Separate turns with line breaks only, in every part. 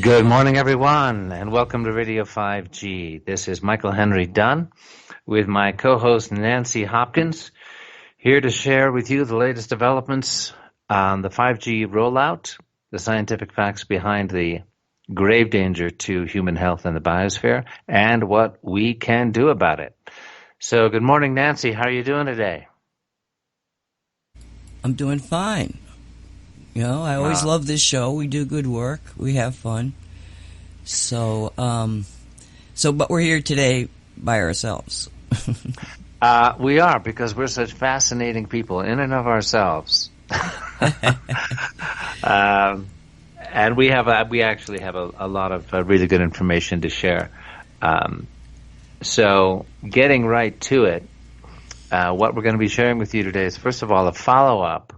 Good morning, everyone, and welcome to Radio 5G. This is Michael Henry Dunn with my co-host Nancy Hopkins, here to share with you the latest developments on the 5G rollout, the scientific facts behind the grave danger to human health and the biosphere, and what we can do about it. So, good morning, Nancy. How are you doing today?
I'm doing fine. I always love this show. We do good work. We have fun. But we're here today by ourselves.
We are, because we're such fascinating people in and of ourselves. And we actually have a lot of really good information to share. So getting right to it, what we're going to be sharing with you today is, first of all, a follow-up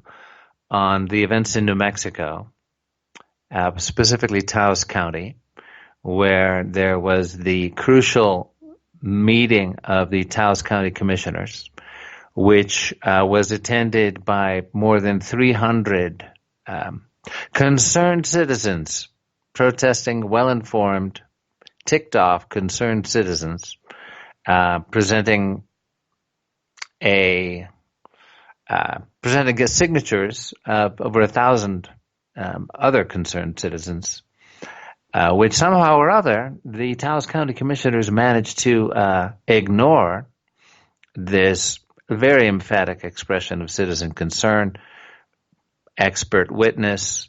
on the events in New Mexico, specifically Taos County, where there was the crucial meeting of the Taos County Commissioners, which was attended by more than 300 concerned citizens, protesting, well-informed, ticked-off concerned citizens, presenting signatures of over 1,000 other concerned citizens, which somehow or other the Taos County Commissioners managed to ignore this very emphatic expression of citizen concern, expert witness,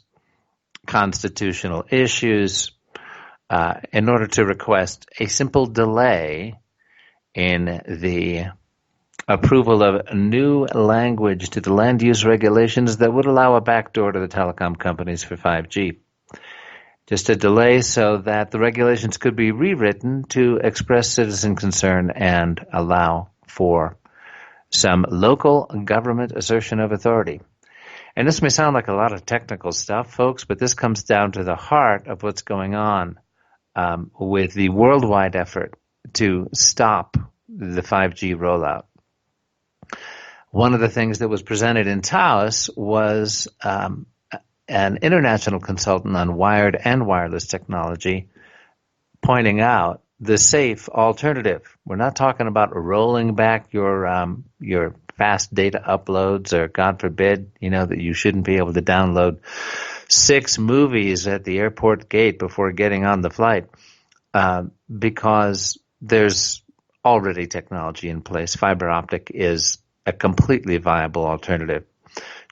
constitutional issues, in order to request a simple delay in the approval of new language to the land use regulations that would allow a backdoor to the telecom companies for 5G. Just a delay so that the regulations could be rewritten to express citizen concern and allow for some local government assertion of authority. And this may sound like a lot of technical stuff, folks, but this comes down to the heart of what's going on with the worldwide effort to stop the 5G rollout. One of the things that was presented in Taos was an international consultant on wired and wireless technology pointing out the safe alternative. We're not talking about rolling back your fast data uploads, or God forbid, that you shouldn't be able to download 6 movies at the airport gate before getting on the flight, because there's already technology in place. Fiber optic is a completely viable alternative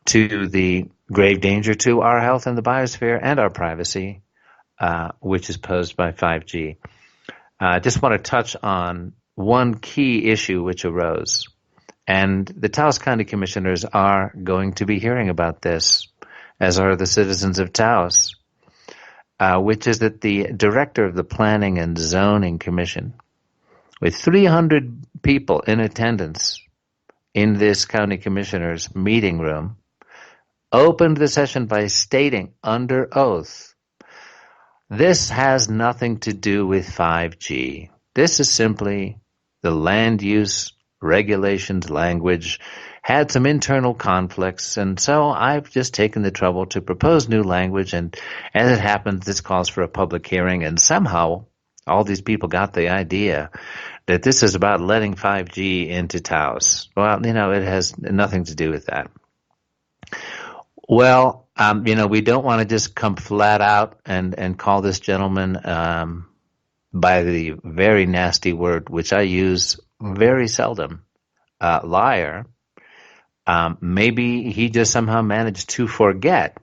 to the grave danger to our health and the biosphere and our privacy, which is posed by 5G. I just want to touch on one key issue which arose, and the Taos County Commissioners are going to be hearing about this, as are the citizens of Taos, which is that the director of the Planning and Zoning Commission, with 300 people in attendance in this county commissioner's meeting room, opened the session by stating under oath, this has nothing to do with 5G. This is simply the land use regulations language, had some internal conflicts, and so I've just taken the trouble to propose new language, and as it happens, this calls for a public hearing, and somehow all these people got the idea that this is about letting 5G into Taos. Well, it has nothing to do with that. Well, we don't want to just come flat out and call this gentleman by the very nasty word, which I use very seldom, liar. Maybe he just somehow managed to forget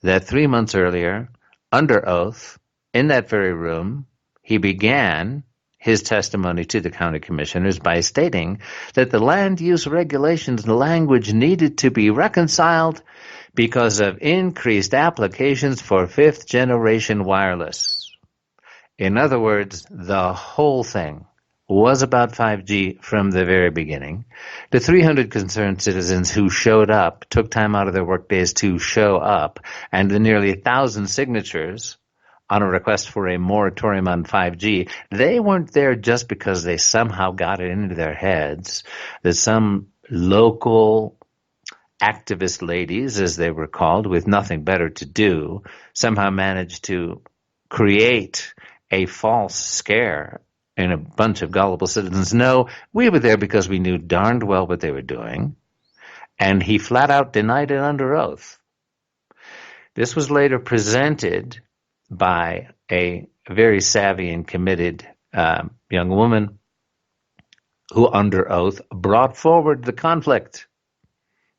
that 3 months earlier, under oath, in that very room, he began his testimony to the county commissioners by stating that the land use regulations language needed to be reconciled because of increased applications for 5th generation wireless. In other words, the whole thing was about 5G from the very beginning. The 300 concerned citizens who showed up, took time out of their work days to show up, and the nearly 1,000 signatures on a request for a moratorium on 5G, they weren't there just because they somehow got it into their heads that some local activist ladies, as they were called, with nothing better to do, somehow managed to create a false scare in a bunch of gullible citizens. No, we were there because we knew darned well what they were doing, and he flat out denied it under oath. This was later presented by a very savvy and committed young woman who, under oath, brought forward the conflict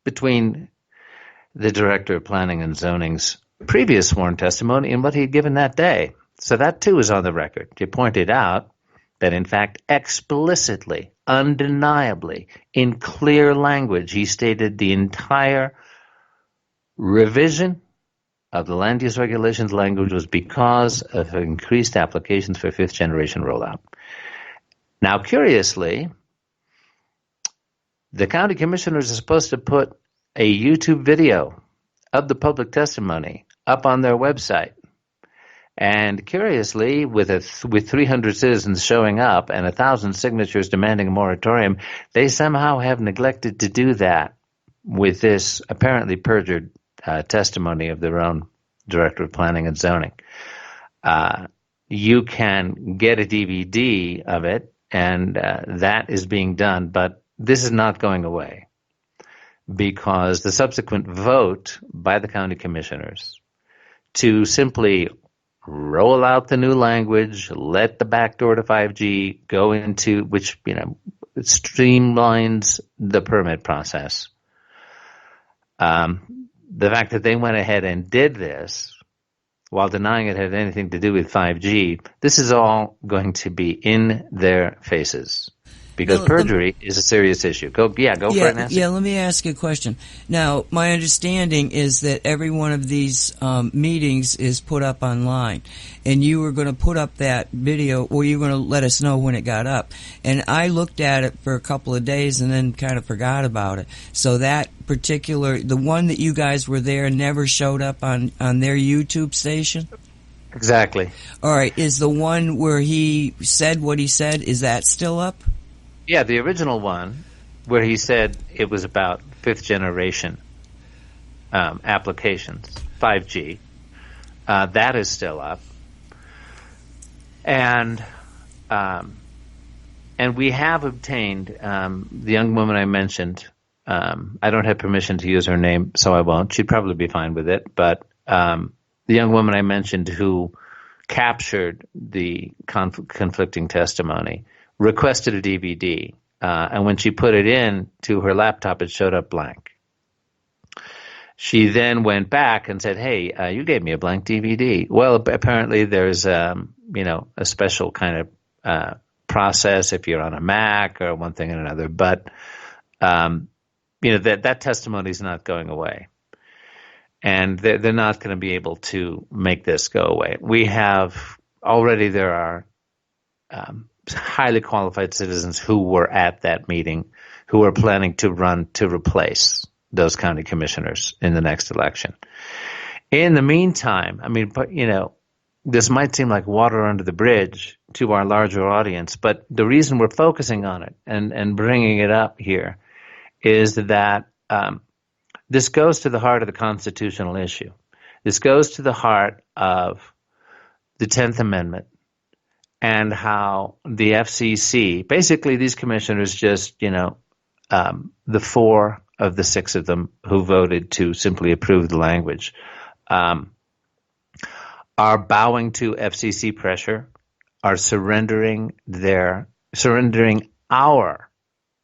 between the Director of Planning and Zoning's previous sworn testimony and what he had given that day. So that, too, is on the record. You pointed out that, in fact, explicitly, undeniably, in clear language, he stated the entire revision of the land use regulations language was because of increased applications for fifth-generation rollout. Now, curiously, the county commissioners are supposed to put a YouTube video of the public testimony up on their website. And curiously, with 300 citizens showing up and 1,000 signatures demanding a moratorium, they somehow have neglected to do that with this apparently perjured testimony of their own Director of Planning and Zoning. You can get a DVD of it, and that is being done, but this is not going away because the subsequent vote by the county commissioners to simply roll out the new language, let the backdoor to 5G go into, which, streamlines the permit process. The fact that they went ahead and did this while denying it had anything to do with 5G, this is all going to be in their faces. Because perjury is a serious issue. Go for it, Nancy.
Yeah, let me ask you a question. Now, my understanding is that every one of these meetings is put up online. And you were going to put up that video, or you were going to let us know when it got up. And I looked at it for a couple of days and then kind of forgot about it. So that particular, the one that you guys were there never showed up on their YouTube station?
Exactly.
All right. Is the one where he said what he said, is that still up?
Yeah, the original one where he said it was about fifth generation applications, 5G, that is still up. And we have obtained the young woman I mentioned. I don't have permission to use her name, so I won't. She'd probably be fine with it. But the young woman I mentioned who captured the conflicting testimony requested a DVD, and when she put it in to her laptop, it showed up blank. She then went back and said, "Hey, you gave me a blank DVD." Well, apparently there's a special kind of process if you're on a Mac or one thing and another, but that testimony is not going away, and they're not going to be able to make this go away. We have already there are highly qualified citizens who were at that meeting who are planning to run to replace those county commissioners in the next election. In the meantime, this might seem like water under the bridge to our larger audience, but the reason we're focusing on it and bringing it up here is that this goes to the heart of the constitutional issue. This goes to the heart of the 10th Amendment, and how the FCC, basically these commissioners just, the 4 of the 6 of them who voted to simply approve the language, are bowing to FCC pressure, are surrendering our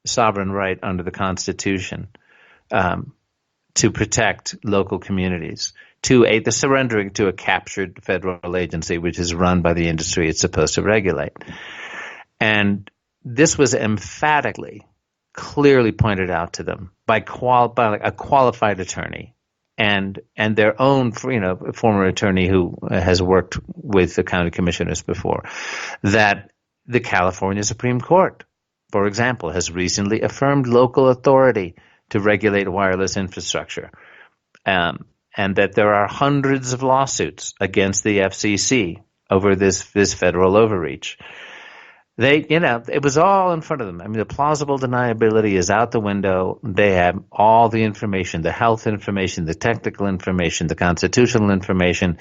sovereign right under the Constitution to protect local communities, the surrendering to a captured federal agency, which is run by the industry it's supposed to regulate. And this was emphatically, clearly pointed out to them by a qualified attorney and their own, former attorney who has worked with the county commissioners before, that the California Supreme Court, for example, has recently affirmed local authority to regulate wireless infrastructure. And that there are hundreds of lawsuits against the FCC over this federal overreach. It was all in front of them. The plausible deniability is out the window. They have all the information, the health information, the technical information, the constitutional information.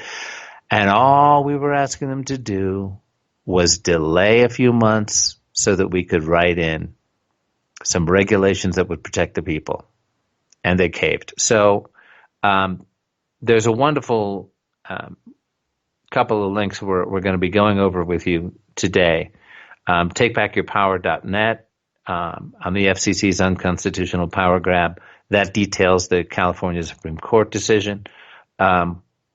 And all we were asking them to do was delay a few months so that we could write in some regulations that would protect the people. And they caved. So there's a wonderful couple of links we're going to be going over with you today. TakeBackYourPower.net on the FCC's unconstitutional power grab. That details the California Supreme Court decision,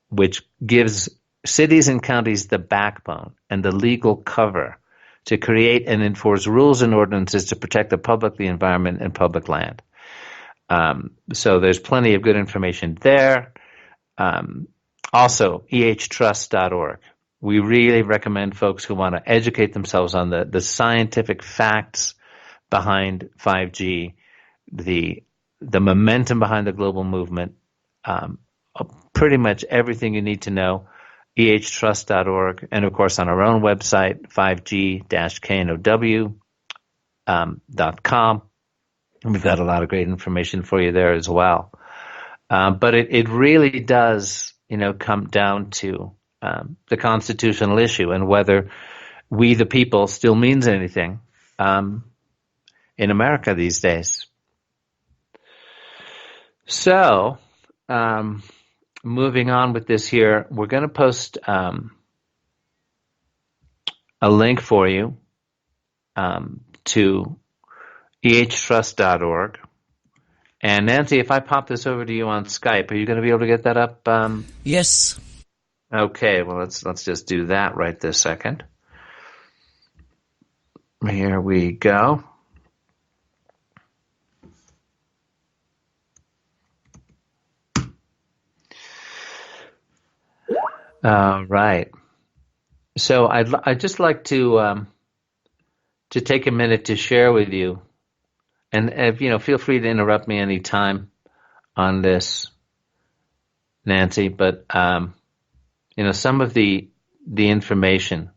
which gives cities and counties the backbone and the legal cover to create and enforce rules and ordinances to protect the public, the environment, and public land. So there's plenty of good information there. Also, ehtrust.org. We really recommend folks who want to educate themselves on the scientific facts behind 5G, the momentum behind the global movement, pretty much everything you need to know, ehtrust.org, and of course on our own website, 5G-know.com. And we've got a lot of great information for you there as well. But it really does, come down to the constitutional issue and whether we the people still means anything in America these days. So, moving on with this here, we're going to post a link for you to ehtrust.org. And Nancy, if I pop this over to you on Skype, are you going to be able to get that up?
Yes.
Okay, well, let's just do that right this second. Here we go. All right. So I'd just like to take a minute to share with you, and feel free to interrupt me anytime on this, Nancy. But some of the information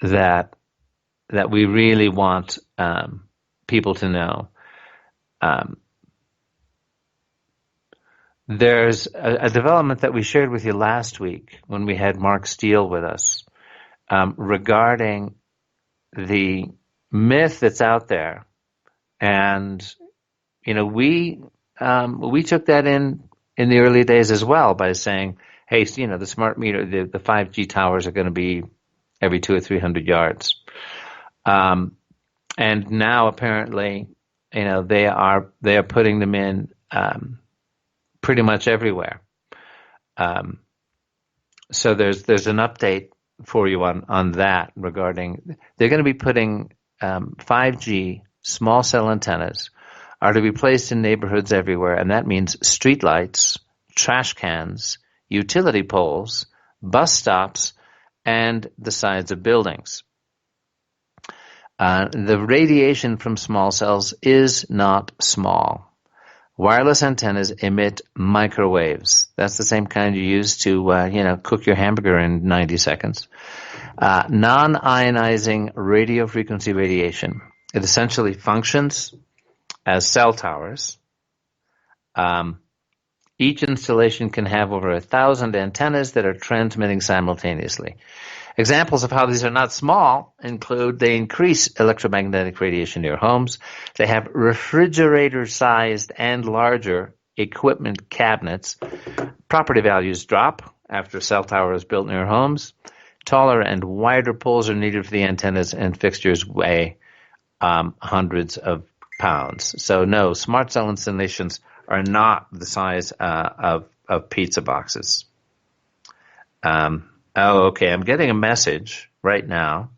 that we really want people to know. There's a development that we shared with you last week when we had Mark Steele with us regarding the myth that's out there, and we took that in the early days as well by saying, hey, the smart meter, the 5G towers are going to be every 200 or 300 yards, and now apparently they are putting them in pretty much everywhere. So there's an update for you on that regarding they're going to be putting 5G small cell antennas are to be placed in neighborhoods everywhere, and that means streetlights, trash cans, utility poles, bus stops, and the sides of buildings. The radiation from small cells is not small. Wireless antennas emit microwaves. That's the same kind you use to, cook your hamburger in 90 seconds. Non-ionizing radio frequency radiation. It essentially functions as cell towers. Each installation can have over 1,000 antennas that are transmitting simultaneously. Examples of how these are not small include they increase electromagnetic radiation near homes. They have refrigerator-sized and larger equipment cabinets. Property values drop after a cell tower is built near homes. Taller and wider poles are needed for the antennas, and fixtures weigh hundreds of pounds. So no, smart cell installations are not the size of pizza boxes. Oh, okay. I'm getting a message right now.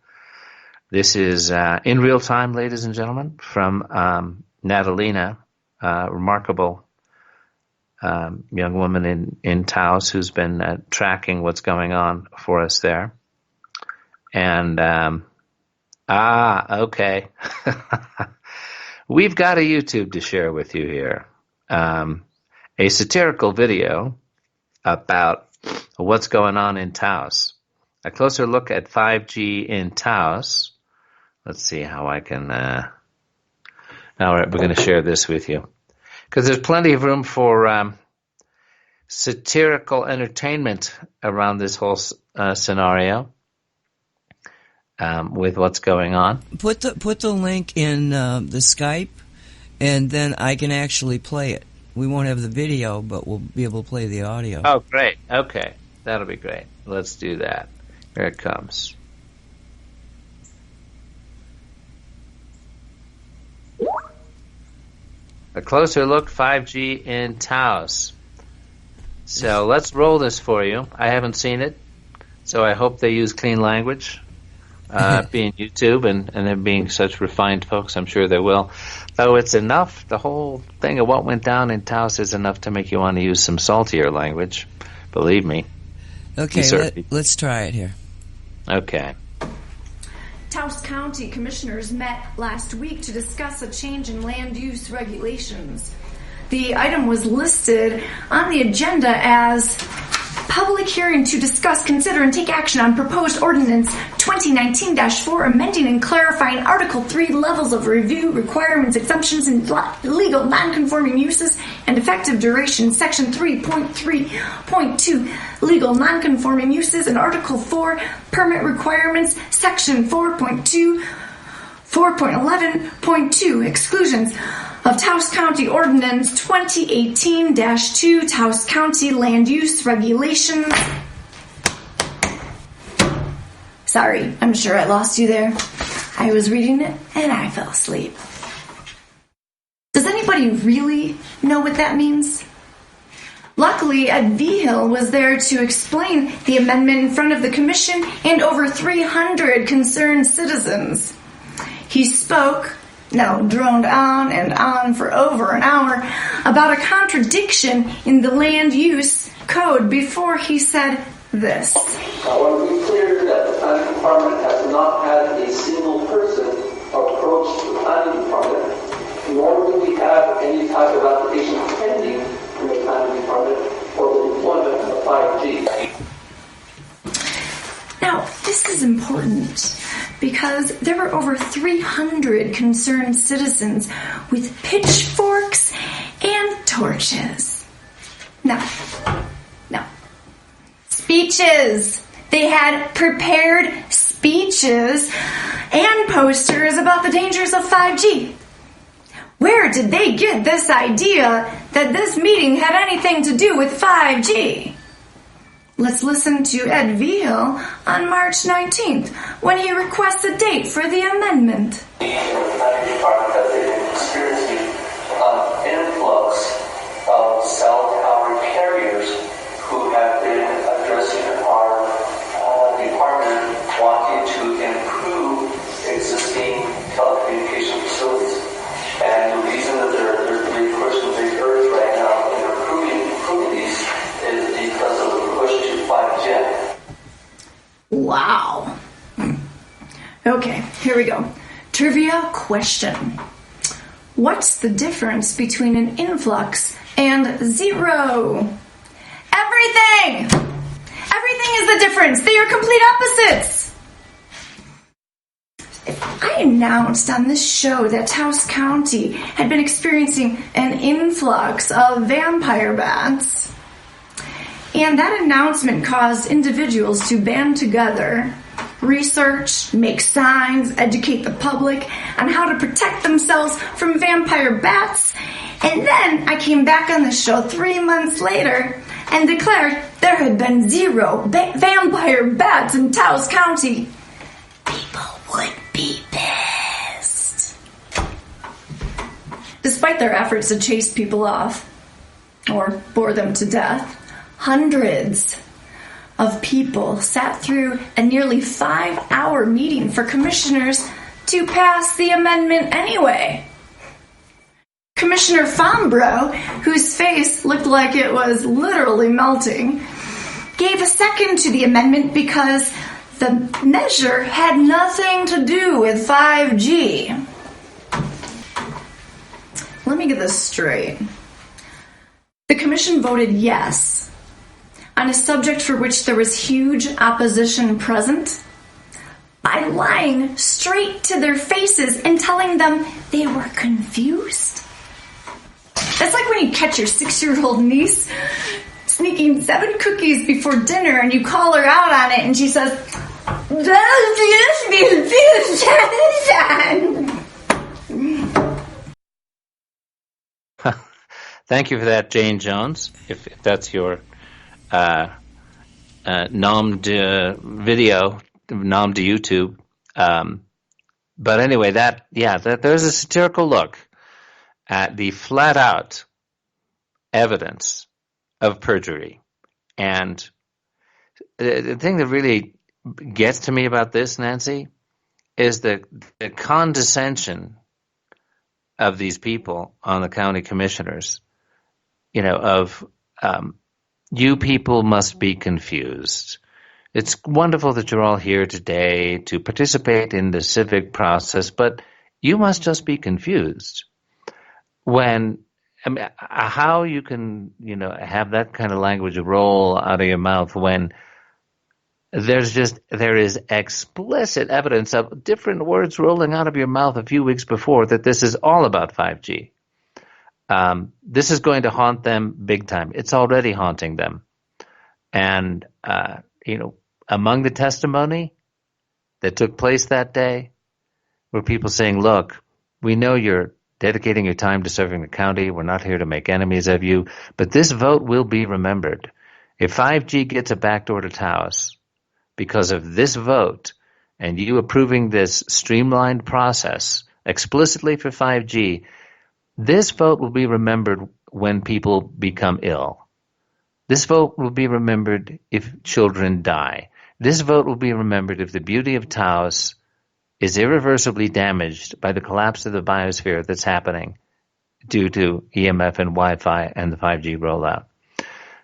This is in real time, ladies and gentlemen, from Natalina, remarkable young woman in Taos who's been tracking what's going on for us there. And, okay. We've got a YouTube to share with you here. A satirical video about what's going on in Taos. A closer look at 5G in Taos. Let's see how I can... all right, we're going to share this with you. Because there's plenty of room for satirical entertainment around this whole scenario with what's going on.
Put the link in the Skype, and then I can actually play it. We won't have the video, but we'll be able to play the audio.
Oh, great. Okay. That'll be great. Let's do that. Here it comes. A closer look, 5G in Taos. So let's roll this for you. I haven't seen it, so I hope they use clean language. Being YouTube and them being such refined folks, I'm sure they will. Though it's enough, the whole thing of what went down in Taos is enough to make you want to use some saltier language. Believe me.
Okay, let's try it here.
Okay.
Taos County Commissioners met last week to discuss a change in land use regulations. The item was listed on the agenda as public hearing to discuss, consider, and take action on proposed ordinance 2019-4, amending and clarifying Article 3 levels of review, requirements, exemptions, and legal non-conforming uses, and effective duration, Section 3.3.2, legal non-conforming uses, and Article 4, permit requirements, Section 4.11.2, exclusions of Taos County Ordinance 2018-2, Taos County Land Use Regulations. Sorry, I'm sure I lost you there. I was reading it and I fell asleep. Does anybody really know what that means? Luckily, Ed Vigil was there to explain the amendment in front of the commission and over 300 concerned citizens. He droned on and on for over an hour about a contradiction in the land use code before he said this.
I want to be clear that the planning department has not had a single person approach the planning department, nor do we have any type of application pending in the planning department for the deployment of 5G.
Now, this is important because there were over 300 concerned citizens with pitchforks and torches. No. Speeches. They had prepared speeches and posters about the dangers of 5G. Where did they get this idea that this meeting had anything to do with 5G? Let's listen to Ed Vigil on March 19th when he requests a date for the amendment.
The planning department has been experiencing an influx of cell tower carriers who have been addressing our department wanting to improve existing telecommunication facilities. And the reason that they're being pushed with big earth right now and improving these is because of the push to 5G.
Wow. Okay, here we go. Trivia question. What's the difference between an influx and zero? Everything! Everything is the difference. They are complete opposites. If I announced on this show that Taos County had been experiencing an influx of vampire bats, and that announcement caused individuals to band together, research, make signs, educate the public on how to protect themselves from vampire bats, and then I came back on the show 3 months later and declared there had been zero vampire bats in Taos County, people would be pissed. Despite their efforts to chase people off or bore them to death, hundreds of people sat through a nearly 5-hour meeting for commissioners to pass the amendment anyway. Commissioner Fambro, whose face looked like it was literally melting, gave a second to the amendment because the measure had nothing to do with 5G. Let me get this straight. The commission voted yes on a subject for which there was huge opposition present by lying straight to their faces and telling them they were confused. That's like when you catch your 6-year-old niece sneaking 7 cookies before dinner, and you call her out on it, and she says, "This
Thank you for that, Jane Jones, if that's your nommed video, nommed YouTube. But anyway, there's a satirical look at the flat-out evidence of perjury. And the thing that really gets to me about this, Nancy, is the condescension of these people on the county commissioners, you people must be confused. It's wonderful that you're all here today to participate in the civic process, but you must just be confused. How you can, have that kind of language roll out of your mouth when there is explicit evidence of different words rolling out of your mouth a few weeks before that this is all about 5G. This is going to haunt them big time. It's already haunting them. And, among the testimony that took place that day were people saying, look, we know you're dedicating your time to serving the county. We're not here to make enemies of you. But this vote will be remembered. If 5G gets a backdoor to Taos because of this vote and you approving this streamlined process explicitly for 5G, this vote will be remembered when people become ill. This vote will be remembered if children die. This vote will be remembered if the beauty of Taos is irreversibly damaged by the collapse of the biosphere that's happening due to EMF and Wi-Fi and the 5G rollout.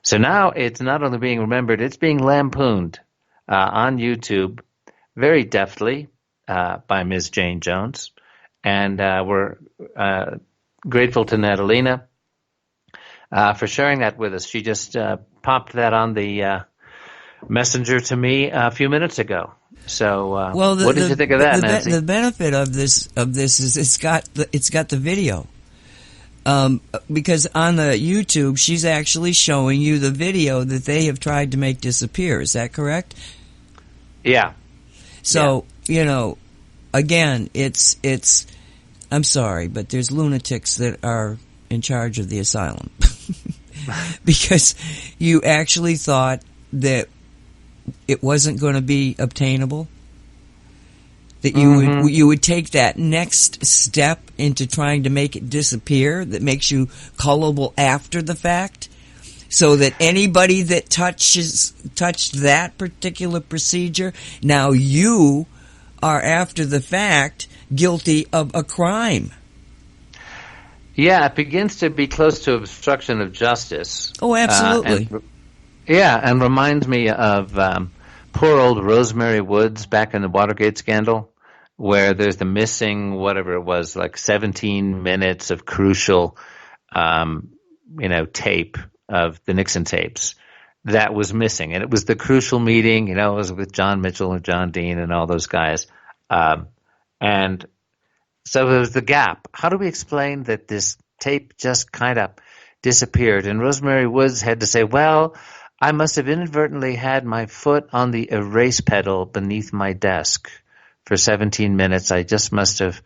So now it's not only being remembered, it's being lampooned on YouTube very deftly by Ms. Jane Jones. And we're grateful to Natalina for sharing that with us. She just popped that on the messenger to me a few minutes ago. So, what did you think of that, Nancy?
The benefit of this is it's got the video. Because on the YouTube, she's actually showing you the video that they have tried to make disappear. Is that correct?
Yeah.
So, again, it's. I'm sorry, but there's lunatics that are in charge of the asylum. Because you actually thought that it wasn't going to be obtainable, that you would take that next step into trying to make it disappear that makes you culpable after the fact, so that anybody that touched that particular procedure, now you are after the fact guilty of a crime.
Yeah, it begins to be close to obstruction of justice.
Oh, absolutely.
And reminds me of poor old Rosemary Woods back in the Watergate scandal, where there's the missing, whatever it was, like 17 minutes of crucial, tape of the Nixon tapes that was missing. And it was the crucial meeting, it was with John Mitchell and John Dean and all those guys. And so there was the gap. How do we explain that this tape just kind of disappeared? And Rosemary Woods had to say, well, I must have inadvertently had my foot on the erase pedal beneath my desk for 17 minutes. I just must have.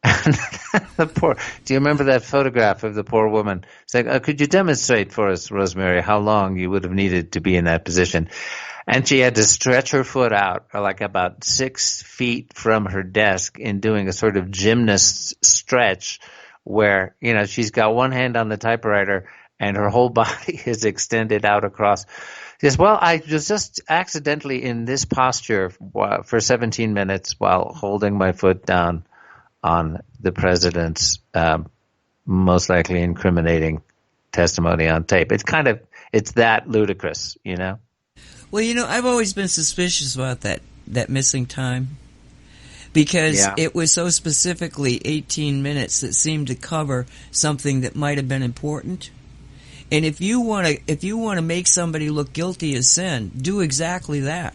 Do you remember that photograph of the poor woman? It's like, could you demonstrate for us, Rosemary, how long you would have needed to be in that position? And she had to stretch her foot out like about 6 feet from her desk in doing a sort of gymnast stretch where, she's got one hand on the typewriter and her whole body is extended out across. She says, well, I was just accidentally in this posture for 17 minutes while holding my foot down on the president's most likely incriminating testimony on tape. It's that ludicrous,
Well, I've always been suspicious about that missing time, because it was so specifically 18 minutes that seemed to cover something that might have been important. And if you want to make somebody look guilty of sin, do exactly that.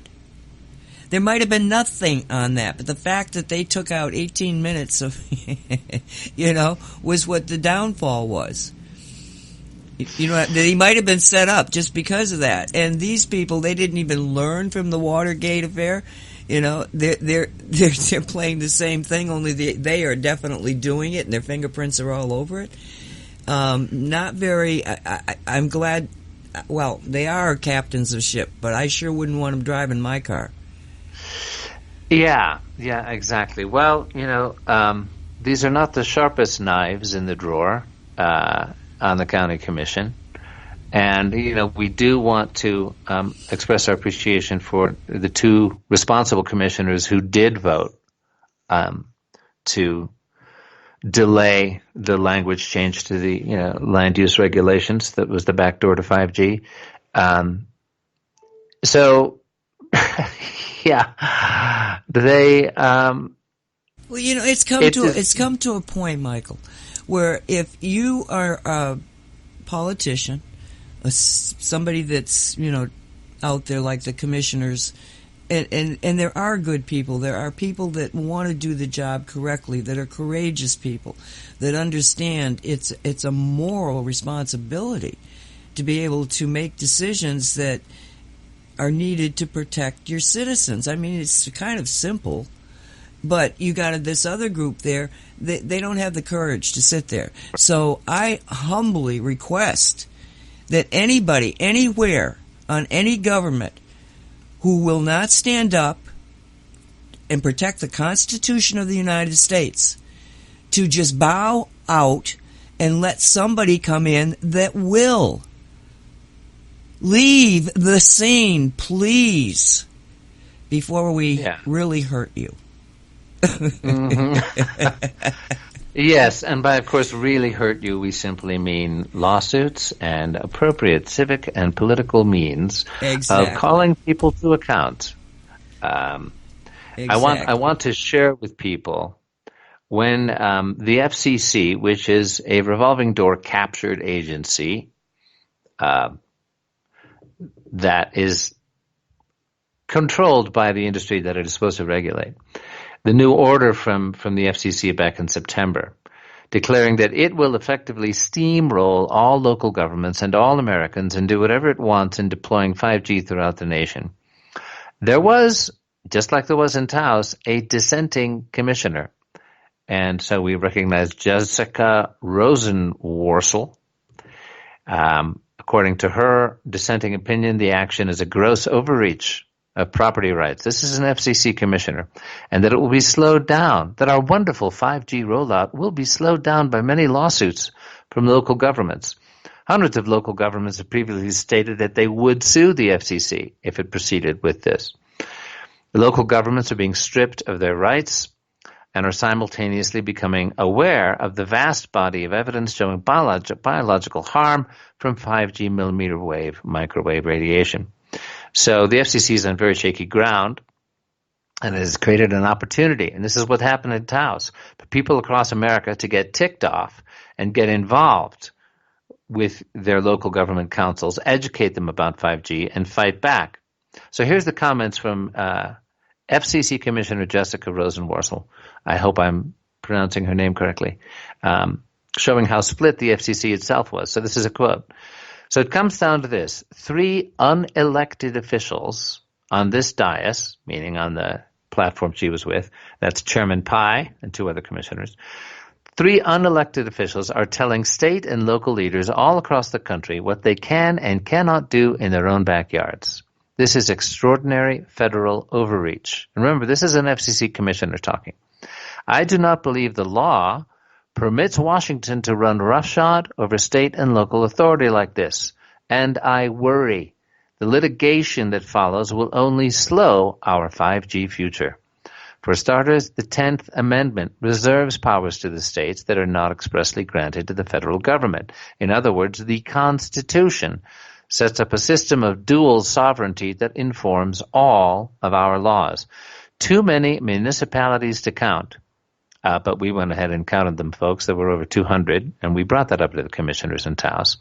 There might have been nothing on that, but the fact that they took out 18 minutes of, was what the downfall was. You know, that he might have been set up just because of that. And these people, they didn't even learn from the Watergate affair. You know, they're playing the same thing, only they are definitely doing it, and their fingerprints are all over it. Not very. I'm glad. Well, they are captains of ship, but I sure wouldn't want them driving my car.
Yeah, exactly. Well, you know, these are not the sharpest knives in the drawer on the county commission. And, you know, we do want to express our appreciation for the two responsible commissioners who did vote to delay the language change to the, you know, land use regulations. That was the backdoor to 5G. So, yeah, they.
Well, you know, it's come to a point, Michael, where if you are a politician, somebody that's, you know, out there like the commissioners, and there are good people. There are people that want to do the job correctly, that are courageous people, that understand it's a moral responsibility to be able to make decisions that are needed to protect your citizens. I mean, it's kind of simple. But you got this other group there, they don't have the courage to sit there. So I humbly request that anybody, anywhere, on any government who will not stand up and protect the Constitution of the United States to just bow out and let somebody come in that will. Leave the scene, please, before we really hurt you.
Yes, and by, of course, really hurt you, we simply mean lawsuits and appropriate civic and political means of calling people to account. I want to share with people when the FCC, which is a revolving door captured agency that is controlled by the industry that it is supposed to regulate, the new order from the FCC back in September, declaring that it will effectively steamroll all local governments and all Americans and do whatever it wants in deploying 5G throughout the nation. There was, just like there was in Taos, a dissenting commissioner. And so we recognize Jessica Rosenworcel. According to her dissenting opinion, the action is a gross overreach of property rights. This is an FCC commissioner, and that it will be slowed down, that our wonderful 5G rollout will be slowed down by many lawsuits from local governments. Hundreds of local governments have previously stated that they would sue the FCC if it proceeded with this. The local governments are being stripped of their rights and are simultaneously becoming aware of the vast body of evidence showing biological harm from 5G millimeter wave microwave radiation. So the FCC is on very shaky ground, and it has created an opportunity, and this is what happened in Taos, for people across America to get ticked off and get involved with their local government councils, educate them about 5G, and fight back. So here's the comments from FCC Commissioner Jessica Rosenworcel. I hope I'm pronouncing her name correctly, showing how split the FCC itself was. So this is a quote. So it comes down to this. 3 unelected officials on this dais, meaning on the platform she was with, that's Chairman Pai and 2 other commissioners, 3 unelected officials are telling state and local leaders all across the country what they can and cannot do in their own backyards. This is extraordinary federal overreach. And remember, this is an FCC commissioner talking. I do not believe the law permits Washington to run roughshod over state and local authority like this. And I worry the litigation that follows will only slow our 5G future. For starters, the 10th Amendment reserves powers to the states that are not expressly granted to the federal government. In other words, the Constitution sets up a system of dual sovereignty that informs all of our laws. Too many municipalities to count. But we went ahead and counted them, folks. There were over 200, and we brought that up to the commissioners in Taos.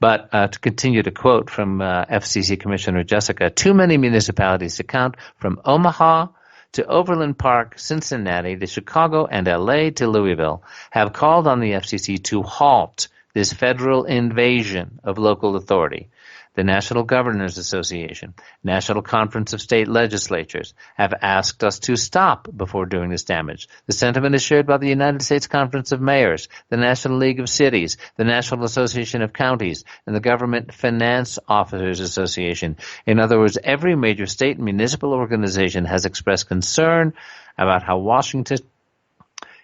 But to continue to quote from FCC Commissioner Jessica, too many municipalities to count, from Omaha to Overland Park, Cincinnati to Chicago and L.A. to Louisville, have called on the FCC to halt this federal invasion of local authority. The National Governors Association, National Conference of State Legislatures have asked us to stop before doing this damage. The sentiment is shared by the United States Conference of Mayors, the National League of Cities, the National Association of Counties, and the Government Finance Officers Association. In other words, every major state and municipal organization has expressed concern about how Washington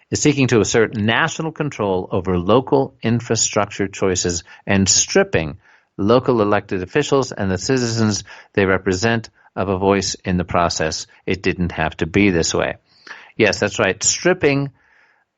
is seeking to assert national control over local infrastructure choices and stripping local elected officials and the citizens they represent of a voice in the process. It didn't have to be this way. Yes, that's right. Stripping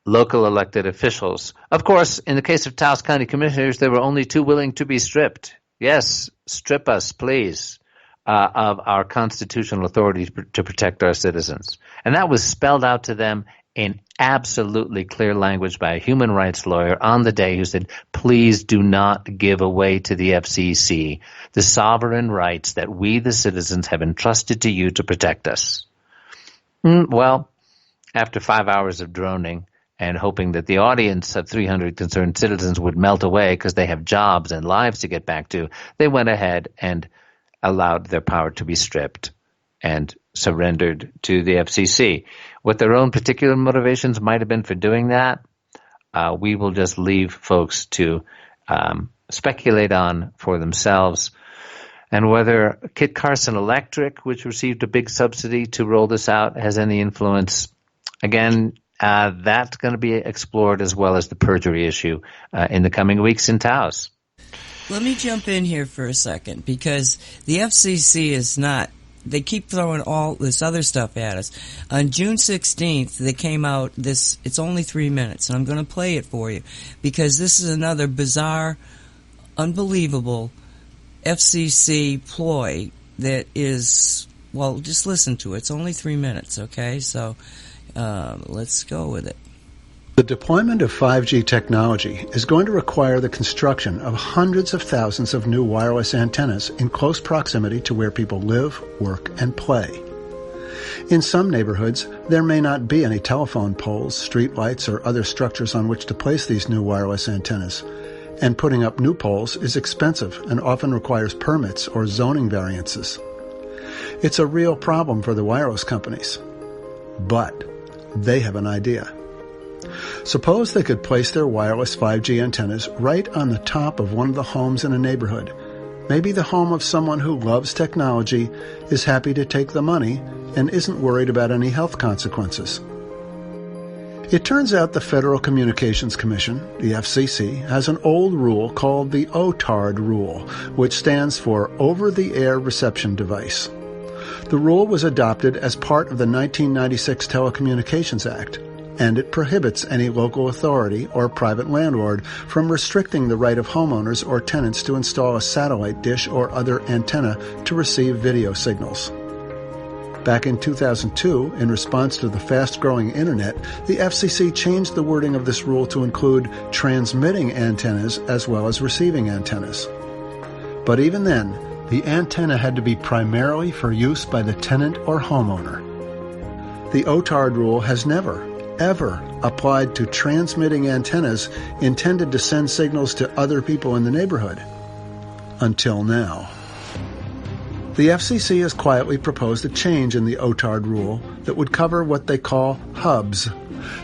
local elected officials. Of course, in the case of Taos County Commissioners, they were only too willing to be stripped. Yes, strip us, please, of our constitutional authority to protect our citizens. And that was spelled out to them in absolutely clear language by a human rights lawyer on the day who said, please do not give away to the FCC the sovereign rights that we, the citizens, have entrusted to you to protect us. Well, after 5 hours of droning and hoping that the audience of 300 concerned citizens would melt away because they have jobs and lives to get back to, they went ahead and allowed their power to be stripped and surrendered to the FCC. What their own particular motivations might have been for doing that, we will just leave folks to speculate on for themselves. And whether Kit Carson Electric, which received a big subsidy to roll this out, has any influence, again, that's going to be explored, as well as the perjury issue in the coming weeks in Taos.
Let me jump in here for a second, because the FCC is not, they keep throwing all this other stuff at us. On June 16th, they came out this, it's only 3 minutes, and I'm going to play it for you, because this is another bizarre, unbelievable FCC ploy that is, well, just listen to it. It's only 3 minutes, okay? So let's go with it.
The deployment of 5G technology is going to require the construction of hundreds of thousands of new wireless antennas in close proximity to where people live, work, and play. In some neighborhoods, there may not be any telephone poles, streetlights, or other structures on which to place these new wireless antennas, and putting up new poles is expensive and often requires permits or zoning variances. It's a real problem for the wireless companies. But they have an idea. Suppose they could place their wireless 5G antennas right on the top of one of the homes in a neighborhood. Maybe the home of someone who loves technology, is happy to take the money, and isn't worried about any health consequences. It turns out the Federal Communications Commission, the FCC, has an old rule called the OTARD rule, which stands for Over-the-Air Reception Device. The rule was adopted as part of the 1996 Telecommunications Act, and it prohibits any local authority or private landlord from restricting the right of homeowners or tenants to install a satellite dish or other antenna to receive video signals. Back in 2002, in response to the fast-growing internet, the FCC changed the wording of this rule to include transmitting antennas as well as receiving antennas. But even then, the antenna had to be primarily for use by the tenant or homeowner. The OTARD rule has never, ever applied to transmitting antennas intended to send signals to other people in the neighborhood. Until now. The FCC has quietly proposed a change in the OTARD rule that would cover what they call hubs.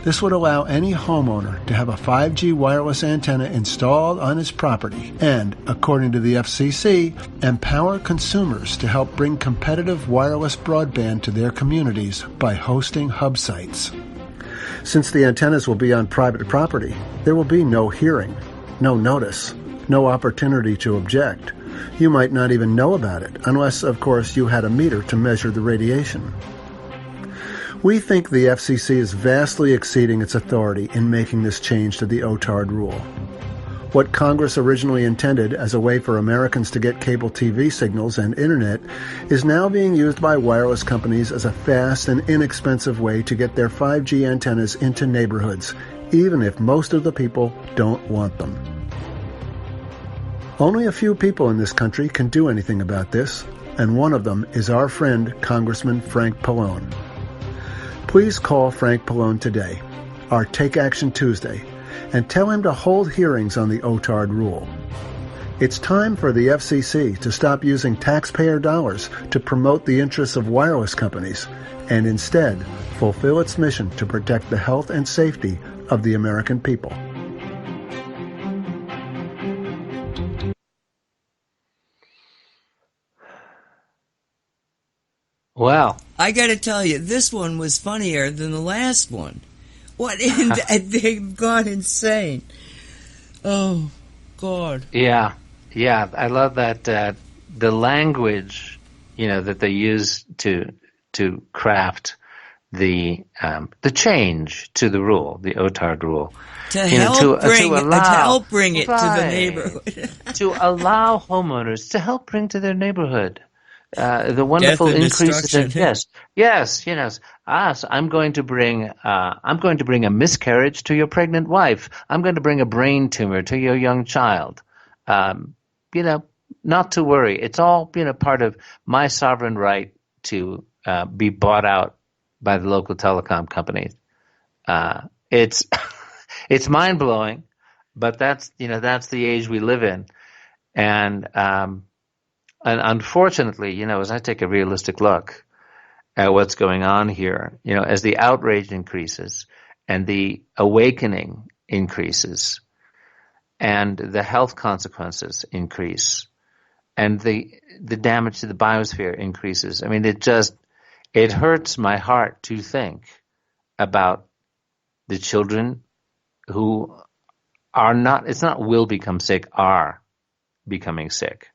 This would allow any homeowner to have a 5G wireless antenna installed on his property and, according to the FCC, empower consumers to help bring competitive wireless broadband to their communities by hosting hub sites. Since the antennas will be on private property, there will be no hearing, no notice, no opportunity to object. You might not even know about it, unless, of course, you had a meter to measure the radiation. We think the FCC is vastly exceeding its authority in making this change to the OTARD rule. What Congress originally intended as a way for Americans to get cable TV signals and internet is now being used by wireless companies as a fast and inexpensive way to get their 5G antennas into neighborhoods, even if most of the people don't want them. Only a few people in this country can do anything about this, and one of them is our friend, Congressman Frank Pallone. Please call Frank Pallone today, our Take Action Tuesday, and tell him to hold hearings on the OTARD rule. It's time for the FCC to stop using taxpayer dollars to promote the interests of wireless companies and instead fulfill its mission to protect the health and safety of the American people.
Well,
I got to tell you, this one was funnier than the last one. What? They've gone insane. Oh, God.
yeah, I love that the language, that they use to craft the change to the rule, the OTARD rule,
To help bring it to the
right,
neighborhood.
to allow homeowners to help bring to their neighborhood the wonderful
Death and
increases in
destruction.
yes. I'm going to bring a miscarriage to your pregnant wife. I'm going to bring a brain tumor to your young child. Not to worry. It's all part of my sovereign right to be bought out by the local telecom companies. It's it's mind blowing, but that's the age we live in, and unfortunately, as I take a realistic look at what's going on here, as the outrage increases and the awakening increases and the health consequences increase and the damage to the biosphere increases. I mean, it hurts my heart to think about the children who are not, it's not will become sick, are becoming sick.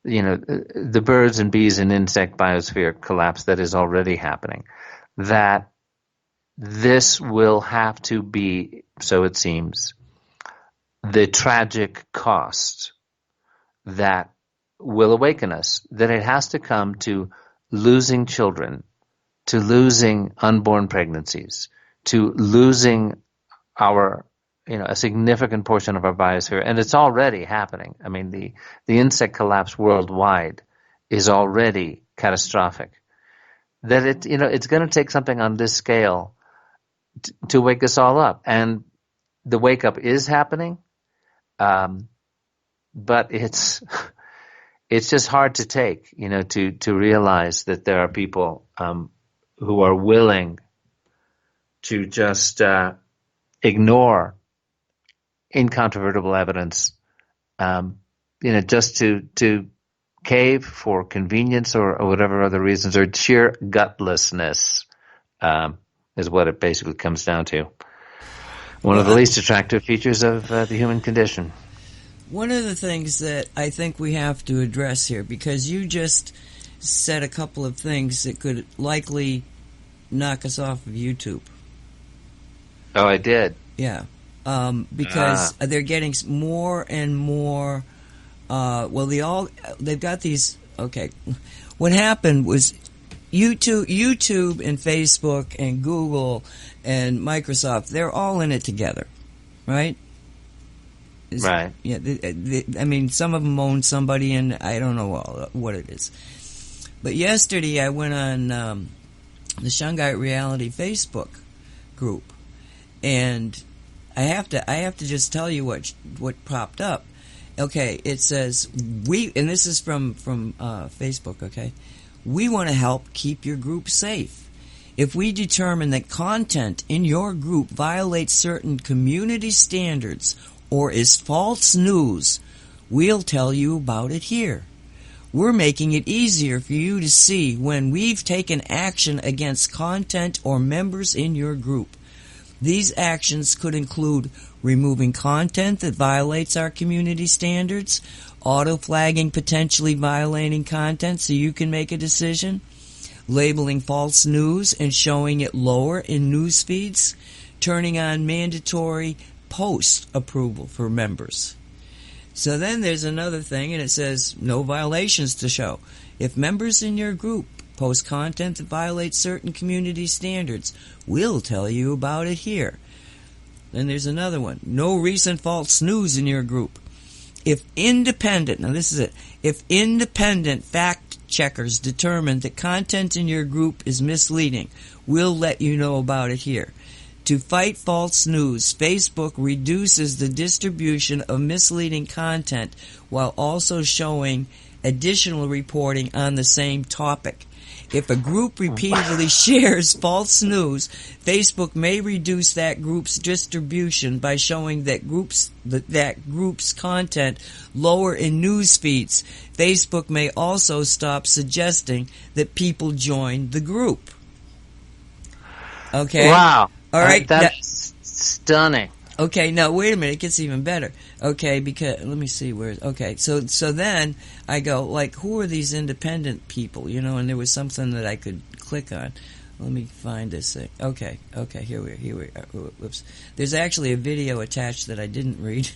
The birds and bees and insect biosphere collapse that is already happening, that this will have to be, so it seems, the tragic cost that will awaken us, that it has to come to losing children, to losing unborn pregnancies, to losing our a significant portion of our biosphere, and it's already happening. I mean, the insect collapse worldwide is already catastrophic. That it's going to take something on this scale to wake us all up, and the wake up is happening, but it's just hard to take, to realize that there are people who are willing to just ignore incontrovertible evidence, just to cave for convenience or whatever other reasons, or sheer gutlessness, is what it basically comes down to. One of the least attractive features of the human condition.
One of the things that I think we have to address here, because you just said a couple of things that could likely knock us off of YouTube.
Oh, I did.
Yeah. Because they're getting more and more, they've got these, okay. What happened was YouTube and Facebook and Google and Microsoft, they're all in it together, right?
Right.
Yeah. I mean, some of them own somebody, and I don't know what it is. But yesterday I went on the Shungite Reality Facebook group, and I have to just tell you what popped up. Okay, it says and this is from Facebook. Okay, we want to help keep your group safe. If we determine that content in your group violates certain community standards or is false news, we'll tell you about it here. We're making it easier for you to see when we've taken action against content or members in your group. These actions could include removing content that violates our community standards, auto-flagging potentially violating content so you can make a decision, labeling false news and showing it lower in news feeds, turning on mandatory post approval for members. So then there's another thing, and it says no violations to show. If members in your group post content that violates certain community standards, we'll tell you about it here. Then there's another one. No recent false news in your group. If independent fact checkers determine that content in your group is misleading, we'll let you know about it here. To fight false news, Facebook reduces the distribution of misleading content while also showing additional reporting on the same topic. If a group repeatedly shares false news, Facebook may reduce that group's distribution by showing that group's content lower in news feeds. Facebook may also stop suggesting that people join the group. Okay?
Wow.
All right.
That's stunning.
Okay, now wait a minute, it gets even better. Okay, because let me see where. Okay, so then I go like, who are these independent people? You know, and there was something that I could click on. Let me find this thing. Okay, here we are. Whoops. There's actually a video attached that I didn't read.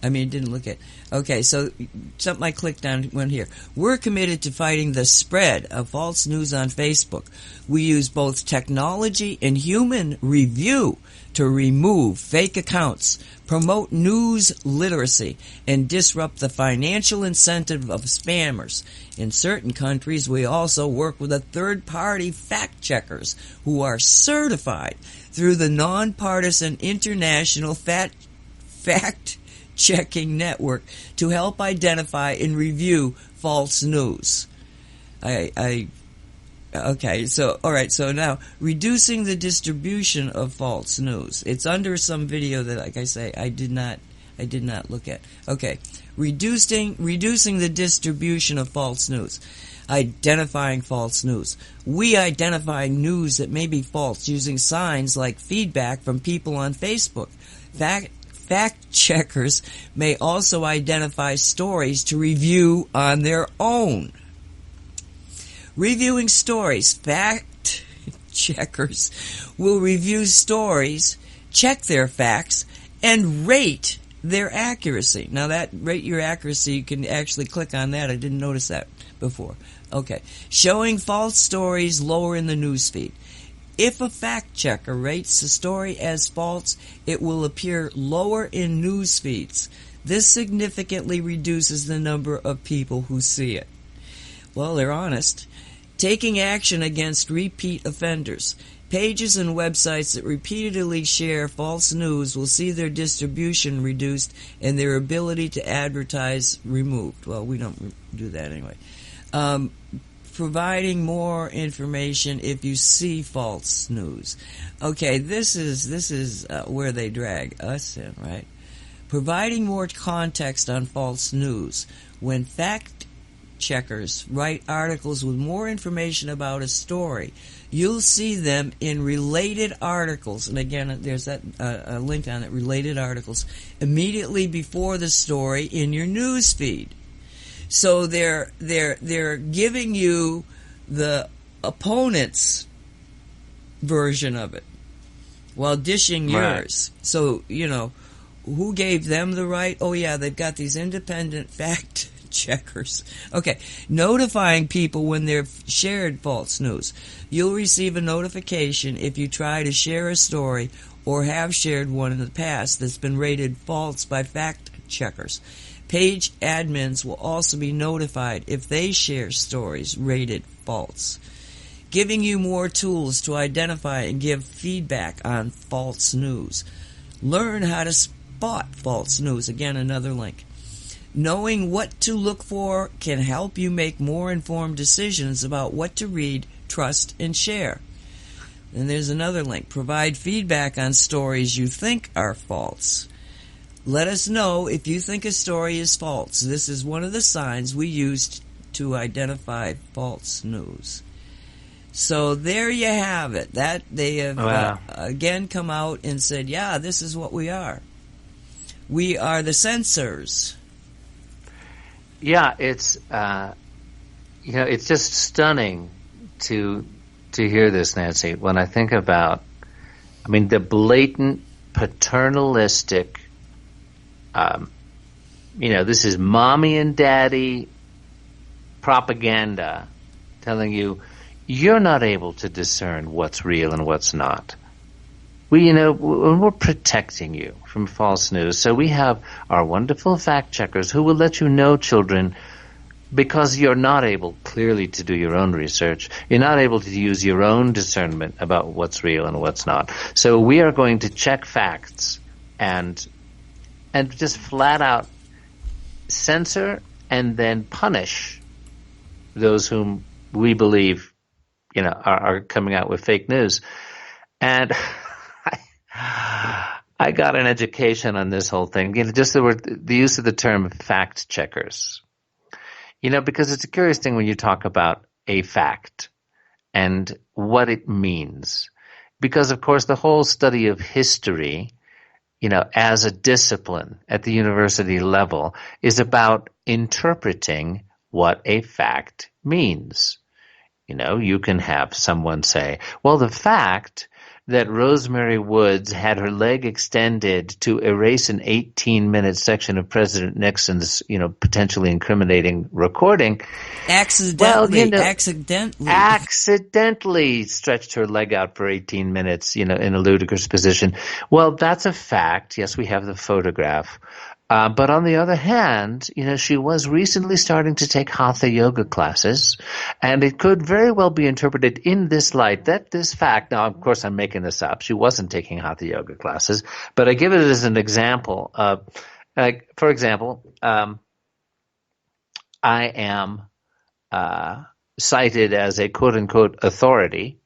Didn't look at. Okay, so something I clicked on went here. We're committed to fighting the spread of false news on Facebook. We use both technology and human review to remove fake accounts, promote news literacy, and disrupt the financial incentive of spammers. In certain countries, we also work with third-party fact-checkers who are certified through the nonpartisan International Fact-Checking Network to help identify and review false news. Okay, so now reducing the distribution of false news. It's under some video that, like I say, I did not look at. Okay, reducing the distribution of false news. Identifying false news. We identify news that may be false using signs like feedback from people on Facebook. Fact checkers may also identify stories to review on their own. Reviewing stories. Fact checkers will review stories, check their facts, and rate their accuracy. Now that rate your accuracy, you can actually click on that. I didn't notice that before. Okay. Showing false stories lower in the newsfeed. If a fact checker rates a story as false, it will appear lower in news feeds. This significantly reduces the number of people who see it. Well, they're honest. Taking action against repeat offenders. Pages and websites that repeatedly share false news will see their distribution reduced and their ability to advertise removed. Well, we don't do that anyway. Providing more information if you see false news. Okay, this is where they drag us in, right? Providing more context on false news. When fact checkers write articles with more information about a story, you'll see them in related articles, and again there's that a link on it, related articles, immediately before the story in your news feed. So they're giving you the opponent's version of it while dishing yours. Right. So, you know, who gave them the right? Oh yeah, they've got these independent fact checkers. Okay, notifying people when they've shared false news. You'll receive a notification if you try to share a story or have shared one in the past that's been rated false by fact checkers. Page admins will also be notified if they share stories rated false. Giving you more tools to identify and give feedback on false news. Learn how to spot false news. Again, another link. Knowing what to look for can help you make more informed decisions about what to read, trust, and share. And there's another link. Provide feedback on stories you think are false. Let us know if you think a story is false. This is one of the signs we use to identify false news. So there you have it. That they have again come out and said, yeah, this is what we are. We are the censors.
Yeah, it's it's just stunning to hear this, Nancy. When I think about, the blatant paternalistic, this is mommy and daddy propaganda telling you you're not able to discern what's real and what's not. We're protecting you from false news. So we have our wonderful fact checkers who will let you know, children, because you're not able clearly to do your own research. You're not able to use your own discernment about what's real and what's not. So we are going to check facts and just flat out censor and then punish those whom we believe, are coming out with fake news. And I got an education on this whole thing. Just the use of the term fact checkers. Because it's a curious thing when you talk about a fact and what it means. Because, of course, the whole study of history, as a discipline at the university level is about interpreting what a fact means. You can have someone say, well, the fact that Rosemary Woods had her leg extended to erase an 18-minute section of President Nixon's, potentially incriminating recording. Accidentally stretched her leg out for 18 minutes, in a ludicrous position. Well, that's a fact. Yes, we have the photograph. But on the other hand, she was recently starting to take hatha yoga classes, and it could very well be interpreted in this light that this fact, now of course I'm making this up, she wasn't taking hatha yoga classes, but I give it as an example of, for example, I am cited as a quote-unquote authority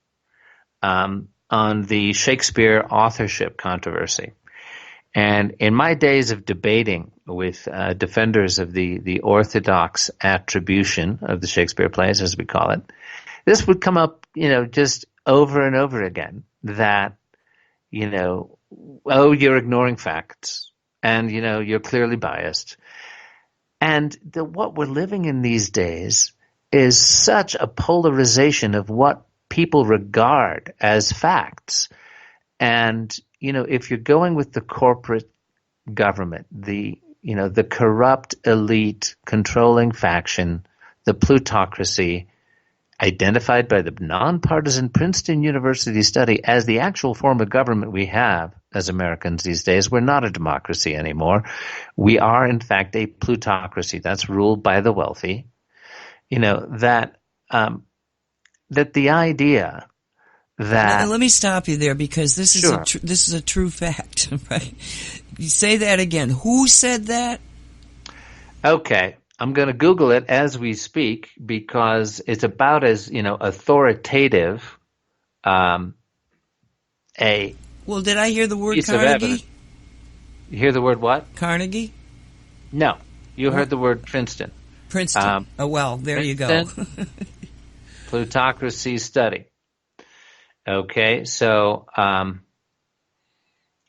on the Shakespeare authorship controversy. And in my days of debating with defenders of the orthodox attribution of the Shakespeare plays, as we call it, this would come up, just over and over again that, you're ignoring facts and, you're clearly biased. And what we're living in these days is such a polarization of what people regard as facts. And if you're going with the corporate government, the corrupt elite controlling faction, the plutocracy, identified by the nonpartisan Princeton University study as the actual form of government we have as Americans these days, we're not a democracy anymore. We are, in fact, a plutocracy that's ruled by the wealthy. That the idea that,
let me stop you there because this is this is a true fact, right? You say that again. Who said that?
Okay, I'm going to Google it as we speak because it's about as authoritative. Well,
did I hear the word Carnegie?
You hear the word what?
Carnegie?
No, you heard the word Princeton.
Princeton. There you go.
Plutocracy study. Okay, so, and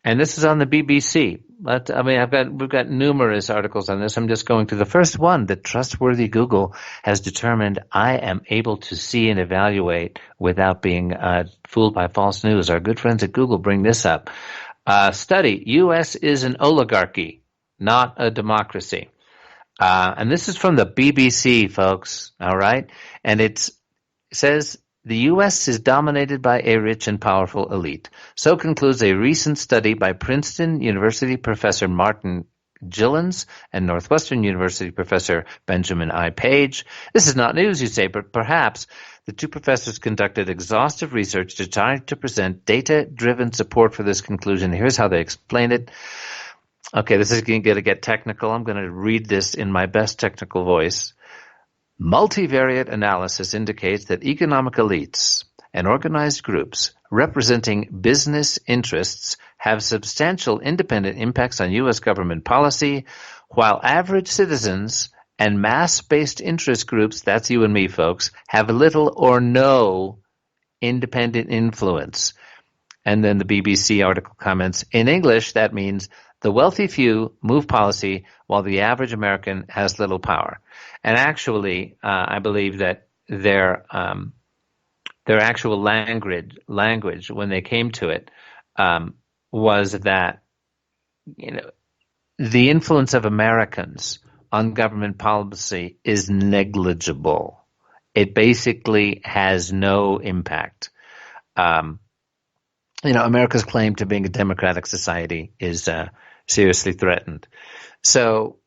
this is on the BBC. We've got numerous articles on this. I'm just going to the first one that trustworthy Google has determined I am able to see and evaluate without being fooled by false news. Our good friends at Google bring this up. Study, U.S. is an oligarchy, not a democracy. And this is from the BBC, folks, all right? And it says, the U.S. is dominated by a rich and powerful elite. So concludes a recent study by Princeton University professor Martin Gillens and Northwestern University professor Benjamin I. Page. This is not news, you say, but perhaps the two professors conducted exhaustive research to try to present data-driven support for this conclusion. Here's how they explain it. Okay, this is going to get technical. I'm going to read this in my best technical voice. Multivariate analysis indicates that economic elites and organized groups representing business interests have substantial independent impacts on U.S. government policy, while average citizens and mass-based interest groups, that's you and me, folks, have little or no independent influence. And then the BBC article comments, in English, that means the wealthy few move policy while the average American has little power. And actually, I believe that their actual language when they came to it was that the influence of Americans on government policy is negligible. It basically has no impact. America's claim to being a democratic society is seriously threatened. So,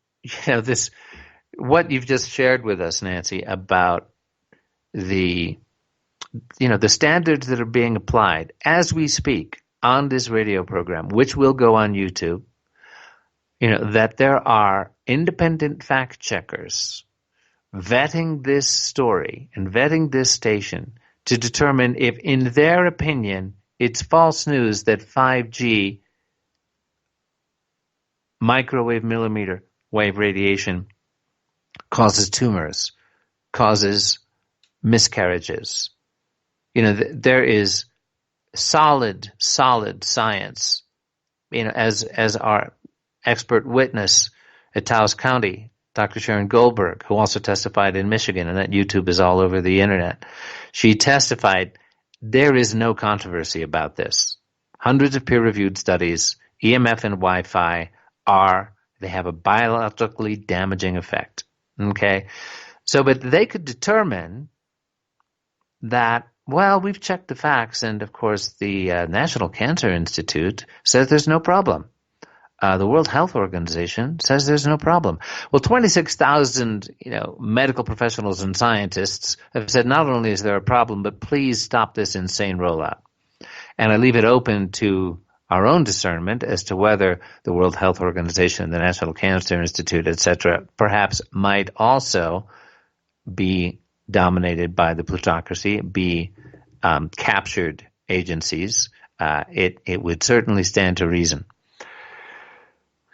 what you've just shared with us, Nancy, about the standards that are being applied as we speak on this radio program, which will go on YouTube, that there are independent fact checkers vetting this story and vetting this station to determine if, in their opinion, it's false news that 5G microwave millimeter wave radiation causes tumors, causes miscarriages. There is solid science, as our expert witness at Taos County, Dr. Sharon Goldberg, who also testified in Michigan, and that YouTube is all over the internet. She testified there is no controversy about this. Hundreds of peer-reviewed studies, EMF and Wi-Fi they have a biologically damaging effect. Okay? So, but they could determine that, well, we've checked the facts, and of course the National Cancer Institute says there's no problem. The World Health Organization says there's no problem. Well, 26,000, medical professionals and scientists have said not only is there a problem, but please stop this insane rollout. And I leave it open to our own discernment as to whether the World Health Organization, the National Cancer Institute, etc., perhaps might also be dominated by the plutocracy, be captured agencies. It would certainly stand to reason.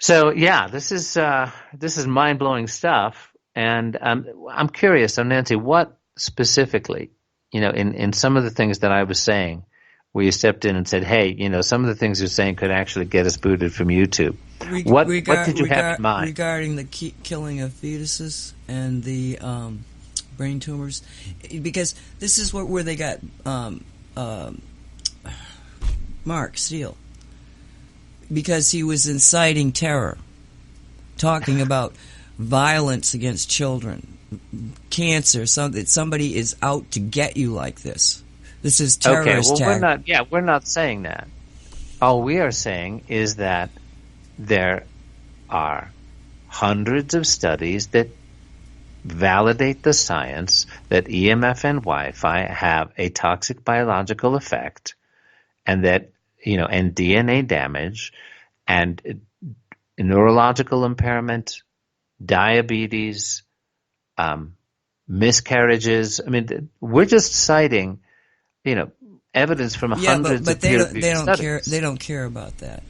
So yeah, this is mind-blowing stuff, and I'm curious. So Nancy, what specifically, in some of the things that I was saying, where you stepped in and said, "Hey, some of the things you're saying could actually get us booted from YouTube." What did you have in mind
regarding the killing of fetuses and the brain tumors? Because this is where they got Mark Steele. Because he was inciting terror, talking about violence against children, cancer, that somebody is out to get you like this. This is terrorist tag.
We're not saying that. All we are saying is that there are hundreds of studies that validate the science that EMF and Wi-Fi have a toxic biological effect, and that and DNA damage, and neurological impairment, diabetes, miscarriages. I mean, we're just citing, evidence from hundreds of peer-reviewed studies.
They don't care about that.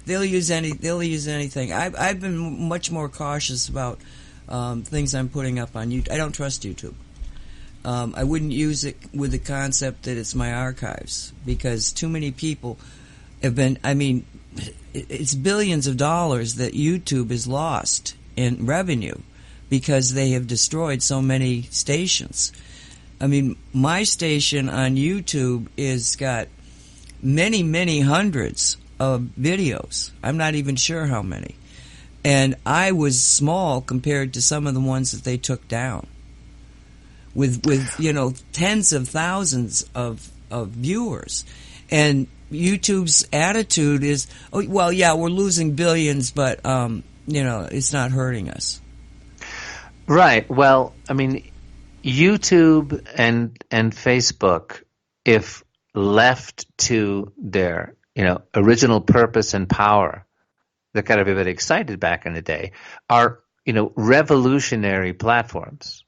They'll use anything. I've been much more cautious about things I'm putting up on YouTube. I don't trust YouTube. I wouldn't use it with the concept that it's my archives, because too many people have been, it's billions of dollars that YouTube has lost in revenue because they have destroyed so many stations. My station on YouTube is got many, many hundreds of videos. I'm not even sure how many. And I was small compared to some of the ones that they took down. With tens of thousands of viewers, and YouTube's attitude is, oh well, yeah, we're losing billions, but it's not hurting us.
Right. Well, YouTube and Facebook, if left to their original purpose and power that got everybody excited back in the day, are revolutionary platforms.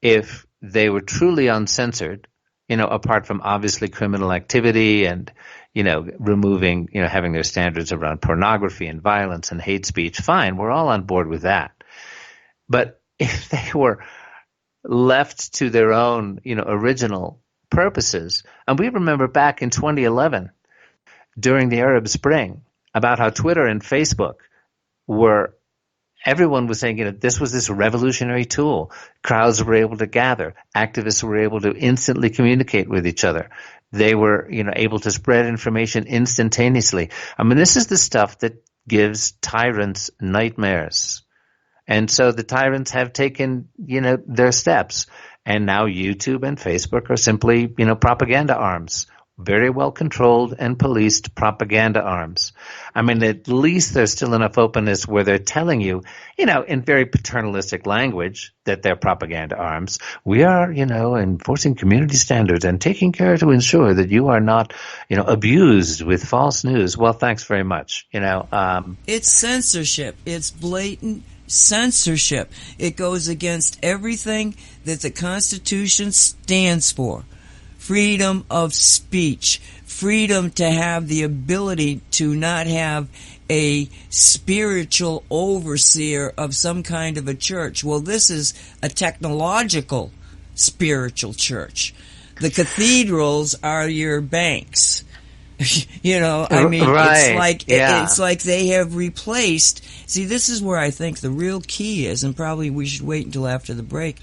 If they were truly uncensored, apart from obviously criminal activity and, removing, having their standards around pornography and violence and hate speech, fine, we're all on board with that. But if they were left to their own, original purposes, and we remember back in 2011, during the Arab Spring, about how Twitter and Facebook were, everyone was saying, this was this revolutionary tool. Crowds were able to gather. Activists were able to instantly communicate with each other. They were, able to spread information instantaneously. This is the stuff that gives tyrants nightmares. And so the tyrants have taken, their steps. And now YouTube and Facebook are simply, propaganda arms, very well controlled and policed propaganda arms. I mean, at least there's still enough openness where they're telling you, in very paternalistic language that they're propaganda arms. We are, enforcing community standards and taking care to ensure that you are not, abused with false news. Well, thanks very much.
It's censorship. It's blatant censorship. It goes against everything that the Constitution stands for. Freedom of speech, freedom to have the ability to not have a spiritual overseer of some kind of a church. Well, this is a technological spiritual church. The cathedrals are your banks.
Right.
It's like they have replaced. See, this is where I think the real key is, and probably we should wait until after the break.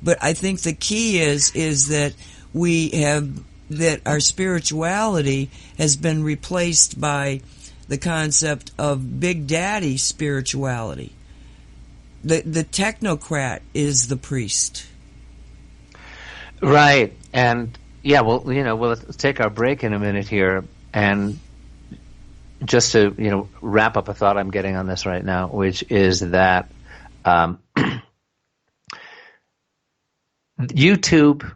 But I think the key is that that our spirituality has been replaced by the concept of Big Daddy spirituality. The technocrat is the priest.
Right. And let's take our break in a minute here, and just to, wrap up a thought I'm getting on this right now, which is that YouTube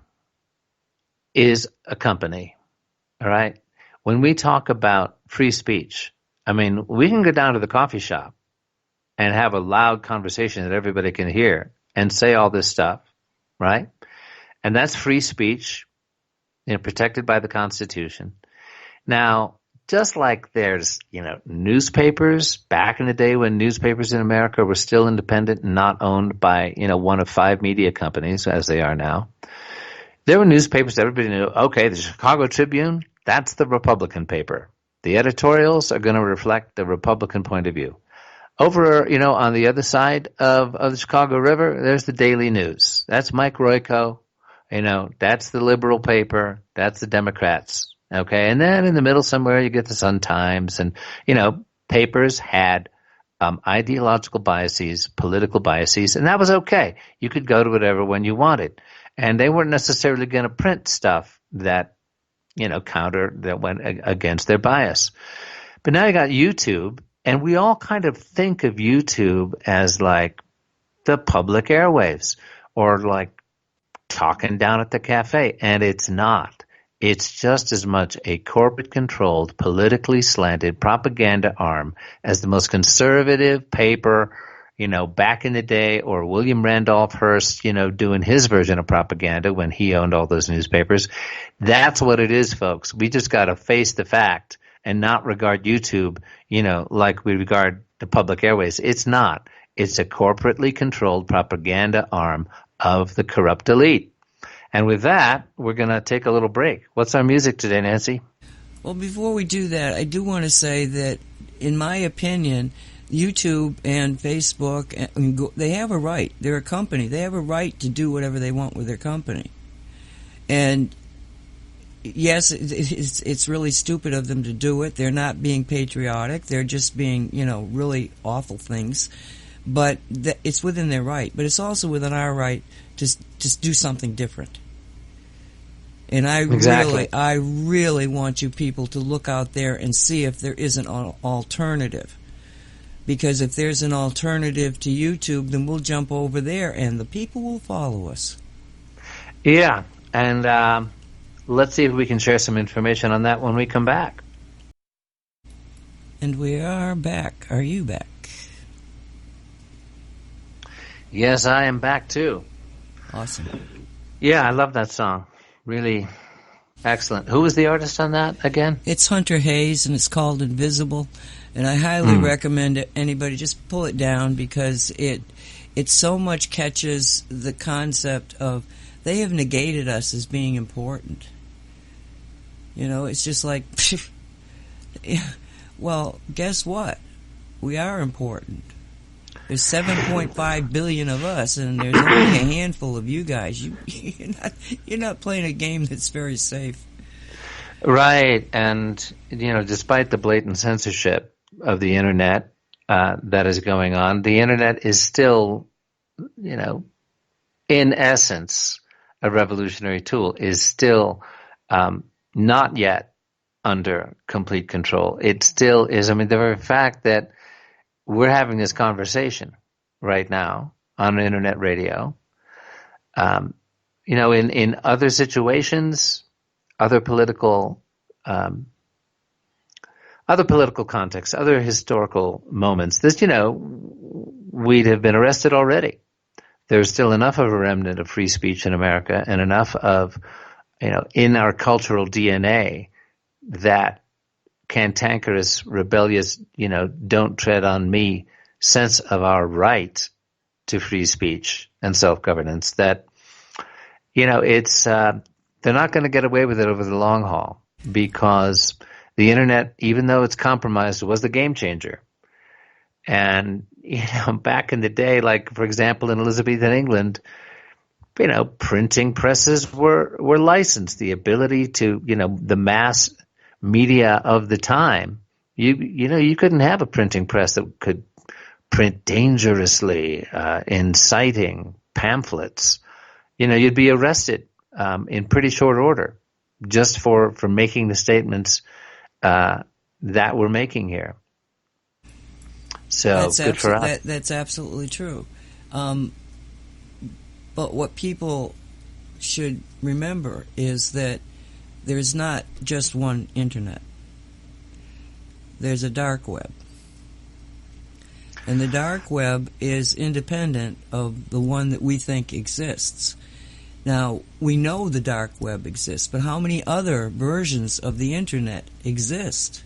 is a company, all right? When we talk about free speech, I mean, we can go down to the coffee shop and have a loud conversation that everybody can hear and say all this stuff, right? And that's free speech, protected by the Constitution. Now, just like there's, newspapers back in the day when newspapers in America were still independent and not owned by, one of 5 media companies as they are now. There were newspapers that everybody knew, okay, the Chicago Tribune, that's the Republican paper. The editorials are going to reflect the Republican point of view. Over, on the other side of the Chicago River, there's the Daily News. That's Mike Royko. That's the liberal paper. That's the Democrats. Okay. And then in the middle somewhere, you get the Sun-Times. And, papers had ideological biases, political biases, and that was okay. You could go to whatever when you wanted. And they weren't necessarily going to print stuff that, that went against their bias. But now you got YouTube, and we all kind of think of YouTube as like the public airwaves or like talking down at the cafe, and it's not. It's just as much a corporate-controlled, politically slanted propaganda arm as the most conservative paper, back in the day, or William Randolph Hearst, doing his version of propaganda when he owned all those newspapers. That's what it is, folks. We just got to face the fact and not regard YouTube, like we regard the public airways. It's not. It's a corporately controlled propaganda arm of the corrupt elite. And with that, we're going to take a little break. What's our music today, Nancy?
Well, before we do that, I do want to say that, in my opinion, YouTube and Facebook, they have a right. They're a company. They have a right to do whatever they want with their company. And yes, it's really stupid of them to do it. They're not being patriotic. They're just being, really awful things. But it's within their right. But it's also within our right to do something different. And I really want you people to look out there and see if there is an alternative. Because if there's an alternative to YouTube, then we'll jump over there and the people will follow us.
Yeah, and let's see if we can share some information on that when we come back.
And we are back. Are you back?
Yes, I am back too.
Awesome.
Yeah, I love that song. Really excellent. Who was the artist on that again?
It's Hunter Hayes, and it's called Invisible. And I highly recommend anybody just pull it down, because it so much catches the concept of they have negated us as being important. It's just like, well, guess what? We are important. There's 7.5 billion of us, and there's only a handful of you guys. You're not playing a game that's very safe.
Right, and despite the blatant censorship of the internet that is going on, the internet is still, in essence, a revolutionary tool. Is still not yet under complete control. It still is. I mean, the very fact that we're having this conversation right now on internet radio, in other situations, other political contexts, other historical moments, we'd have been arrested already. There's still enough of a remnant of free speech in America and enough of, in our cultural DNA that cantankerous, rebellious, don't tread on me sense of our right to free speech and self-governance that, it's, they're not going to get away with it over the long haul because the internet, even though it's compromised, was the game changer. And, back in the day, like, for example, in Elizabethan England, printing presses were licensed. The ability to, the mass media of the time, you couldn't have a printing press that could print dangerously, inciting pamphlets. You'd be arrested in pretty short order just for making the statements that we're making here. So good for us.
That's absolutely true. But what people should remember is that there's not just one internet. There's a dark web. And the dark web is independent of the one that we think exists. Now, we know the dark web exists, but how many other versions of the internet exist?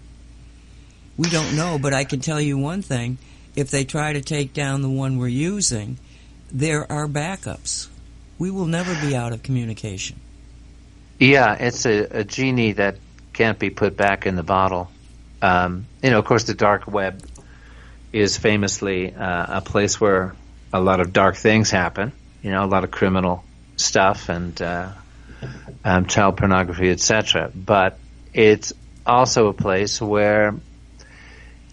We don't know, but I can tell you one thing. If they try to take down the one we're using, there are backups. We will never be out of communication.
Yeah, it's a genie that can't be put back in the bottle. Of course, the dark web is famously a place where a lot of dark things happen, a lot of criminal stuff and child pornography, etc. But it's also a place where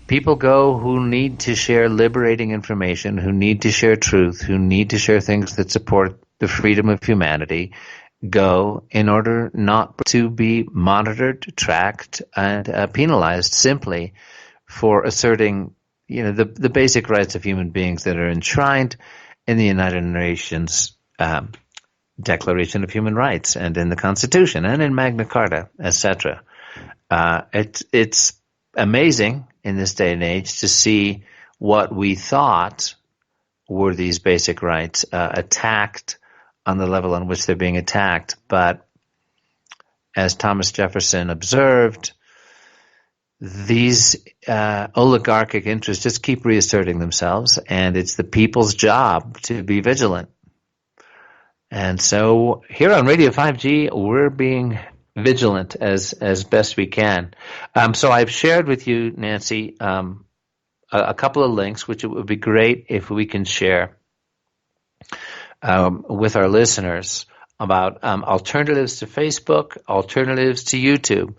people go who need to share liberating information, who need to share truth, who need to share things that support the freedom of humanity, go in order not to be monitored, tracked, and penalized simply for asserting, the basic rights of human beings that are enshrined in the United Nations Declaration of Human Rights and in the Constitution and in Magna Carta, etc. It's amazing in this day and age to see what we thought were these basic rights attacked on the level on which they're being attacked. But as Thomas Jefferson observed, these oligarchic interests just keep reasserting themselves, and it's the people's job to be vigilant. And so here on Radio 5G, we're being vigilant as best we can. So I've shared with you, Nancy, a couple of links, which it would be great if we can share with our listeners about alternatives to Facebook, alternatives to YouTube.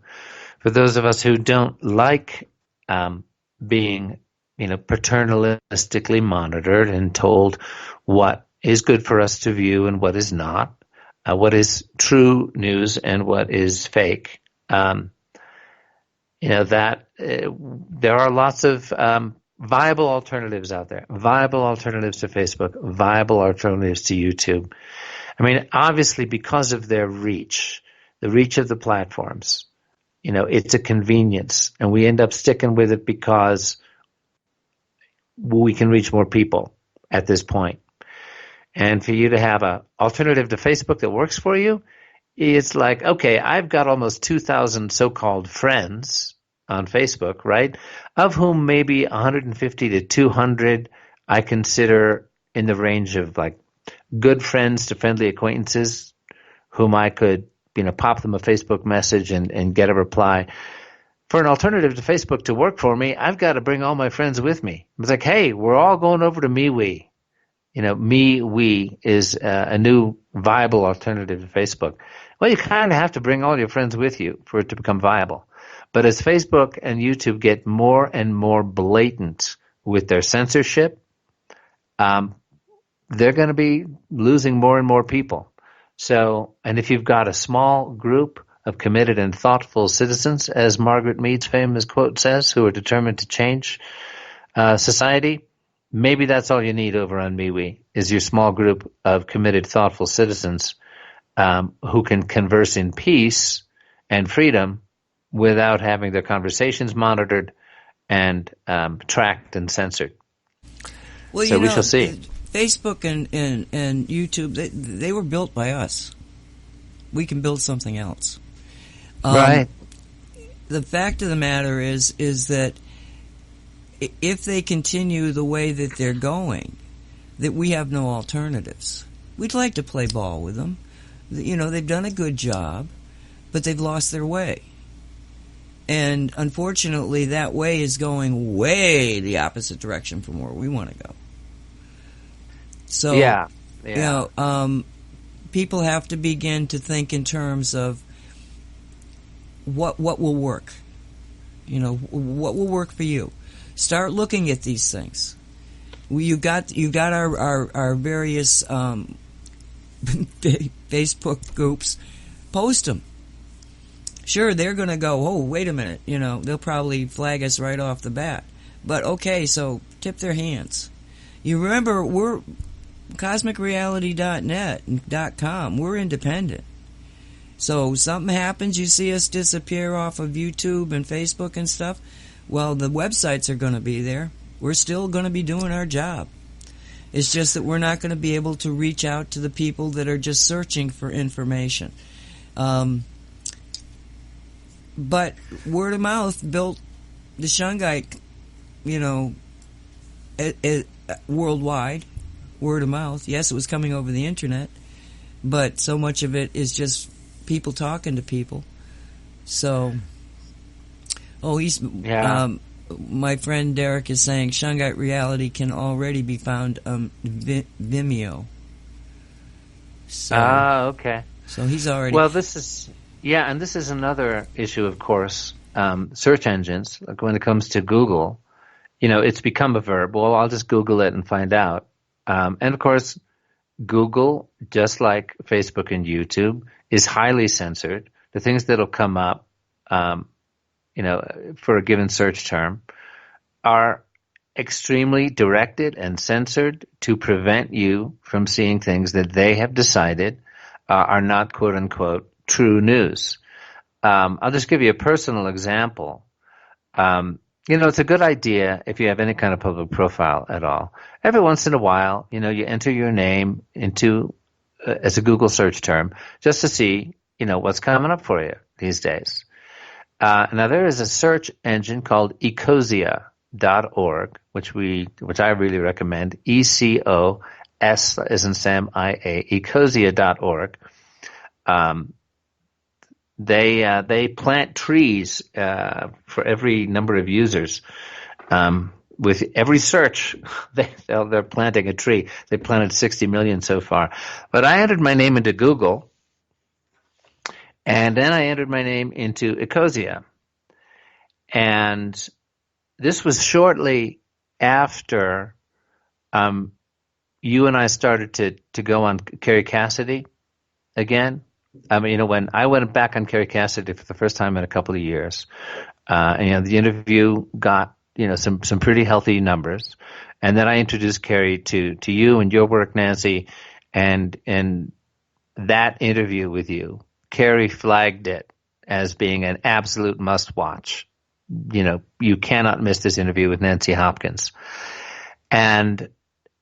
For those of us who don't like being, paternalistically monitored and told what is good for us to view and what is not, what is true news and what is fake, there are lots of viable alternatives out there, viable alternatives to Facebook, viable alternatives to YouTube. I mean, obviously, because of their reach, the reach of the platforms, it's a convenience, and we end up sticking with it because we can reach more people at this point. And for you to have an alternative to Facebook that works for you, it's like, okay, I've got almost 2,000 so-called friends on Facebook, right? Of whom maybe 150 to 200 I consider in the range of like good friends to friendly acquaintances whom I could, pop them a Facebook message and get a reply. For an alternative to Facebook to work for me, I've got to bring all my friends with me. It's like, hey, we're all going over to MeWe. MeWe is a new viable alternative to Facebook. Well, you kind of have to bring all your friends with you for it to become viable. But as Facebook and YouTube get more and more blatant with their censorship, they're going to be losing more and more people. So, and if you've got a small group of committed and thoughtful citizens, as Margaret Mead's famous quote says, who are determined to change society. Maybe that's all you need over on MeWe, is your small group of committed, thoughtful citizens who can converse in peace and freedom without having their conversations monitored and tracked and censored.
Well,
so we shall see.
Facebook and YouTube, they were built by us. We can build something else.
Right.
The fact of the matter is that if they continue the way that they're going, that we have no alternatives. We'd like to play ball with them. You know, they've done a good job, but they've lost their way. And unfortunately, that way is going way the opposite direction from where we want to go. So,
yeah.
you know, people have to begin to think in terms of what will work. You know, what will work for you. Start looking at these things. You got our various Facebook groups. Post them. Sure, they're going to go, oh, wait a minute. You know, they'll probably flag us right off the bat. But okay, so tip their hands. You remember, we're CosmicReality.net and .com. We're independent. So something happens, you see us disappear off of YouTube and Facebook and stuff, well, the websites are going to be there. We're still going to be doing our job. It's just that we're not going to be able to reach out to the people that are just searching for information. But word of mouth built the Shungite, you know, worldwide. Word of mouth. Yes, it was coming over the internet, but so much of it is just people talking to people. So, my friend Derek is saying Shungite Reality can already be found on Vimeo. So,
okay.
So he's already...
Well, this is another issue, of course. Search engines, like when it comes to Google, you know, it's become a verb. Well, I'll just Google it and find out. And of course, Google, just like Facebook and YouTube, is highly censored. The things that'll come up, you know, for a given search term are extremely directed and censored to prevent you from seeing things that they have decided are not quote unquote true news. I'll just give you a personal example. You know, it's a good idea if you have any kind of public profile at all. Every once in a while, you know, you enter your name into as a Google search term just to see, you know, what's coming up for you these days. Now there is a search engine called Ecosia.org, which I really recommend. ECOS as in Sam IA, Ecosia.org. They plant trees for every number of users. With every search, they're planting a tree. They planted 60 million so far. But I entered my name into Google, and then I entered my name into Ecosia. And this was shortly after you and I started to go on Carrie Cassidy again. I mean, you know, when I went back on Carrie Cassidy for the first time in a couple of years, and, you know, the interview got, you know, some pretty healthy numbers. And then I introduced Carrie to you and your work, Nancy, and that interview with you, Carrie flagged it as being an absolute must-watch. You know, you cannot miss this interview with Nancy Hopkins. And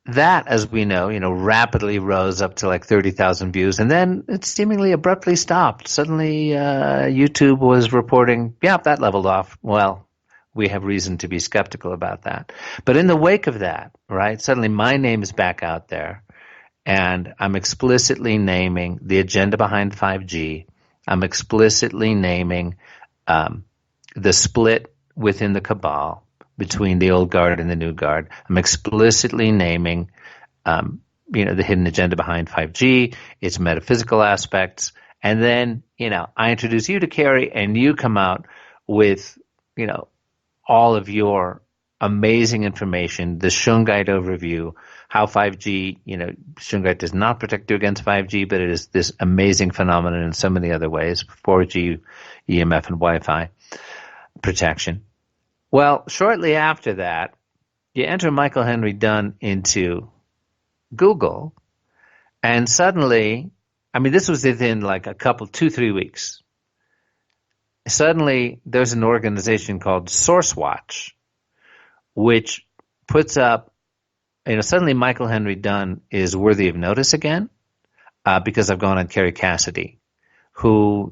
that, as we know, you know, rapidly rose up to like 30,000 views, and then it seemingly abruptly stopped. Suddenly, YouTube was reporting, yeah, that leveled off. Well, we have reason to be skeptical about that. But in the wake of that, right, suddenly my name is back out there, and I'm explicitly naming the agenda behind 5G. I'm explicitly naming the split within the cabal between the old guard and the new guard. I'm explicitly naming, you know, the hidden agenda behind 5G, its metaphysical aspects, and then, you know, I introduce you to Carrie, and you come out with, you know, all of your amazing information, the Shungite overview, how 5G, Shungite does not protect you against 5G, but it is this amazing phenomenon in so many other ways, 4G, EMF, and Wi-Fi protection. Well, shortly after that, you enter Michael Henry Dunn into Google, and suddenly, this was within like 2-3 weeks. Suddenly, there's an organization called SourceWatch, which puts up, suddenly Michael Henry Dunn is worthy of notice again, because I've gone on Kerry Cassidy, who,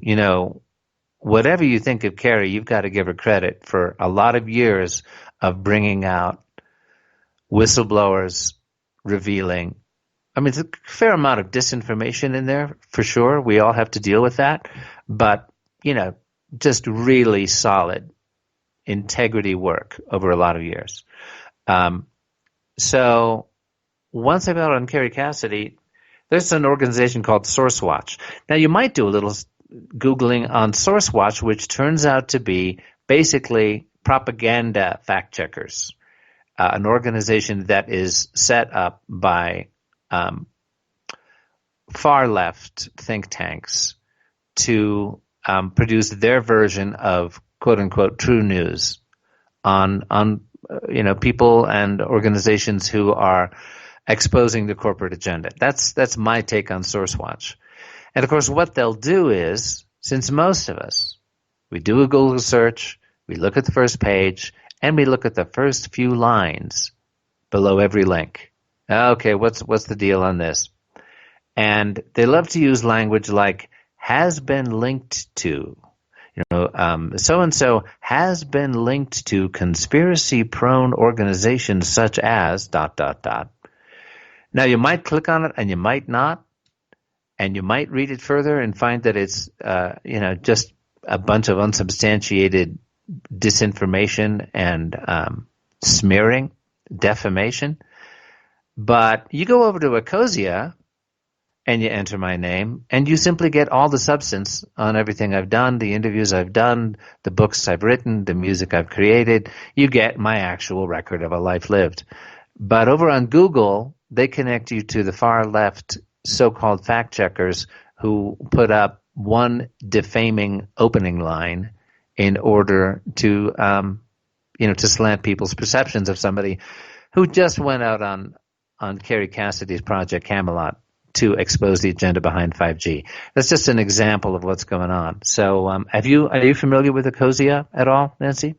whatever you think of Kerry, you've got to give her credit for a lot of years of bringing out whistleblowers revealing. There's a fair amount of disinformation in there, for sure. We all have to deal with that. But, just really solid integrity work over a lot of years. So once I got on Kerry Cassidy, there's an organization called SourceWatch. Now, you might do a little Googling on SourceWatch, which turns out to be basically propaganda fact checkers, an organization that is set up by far left think tanks to produce their version of quote unquote true news on people and organizations who are exposing the corporate agenda. That's my take on SourceWatch. And of course, what they'll do is, since most of us, we do a Google search, we look at the first page, and we look at the first few lines below every link. Okay, what's the deal on this? And they love to use language like has been linked to. So-and-so has been linked to conspiracy-prone organizations such as ... Now, you might click on it and you might not, and you might read it further and find that it's, just a bunch of unsubstantiated disinformation and smearing, defamation. But you go over to Ecosia and you enter my name, and you simply get all the substance on everything I've done, the interviews I've done, the books I've written, the music I've created. You get my actual record of a life lived. But over on Google, they connect you to the far left so-called fact checkers who put up one defaming opening line in order to, to slant people's perceptions of somebody who just went out on Kerry Cassidy's Project Camelot to expose the agenda behind 5G. That's just an example of what's going on. So, are you familiar with Ecosia at all, Nancy?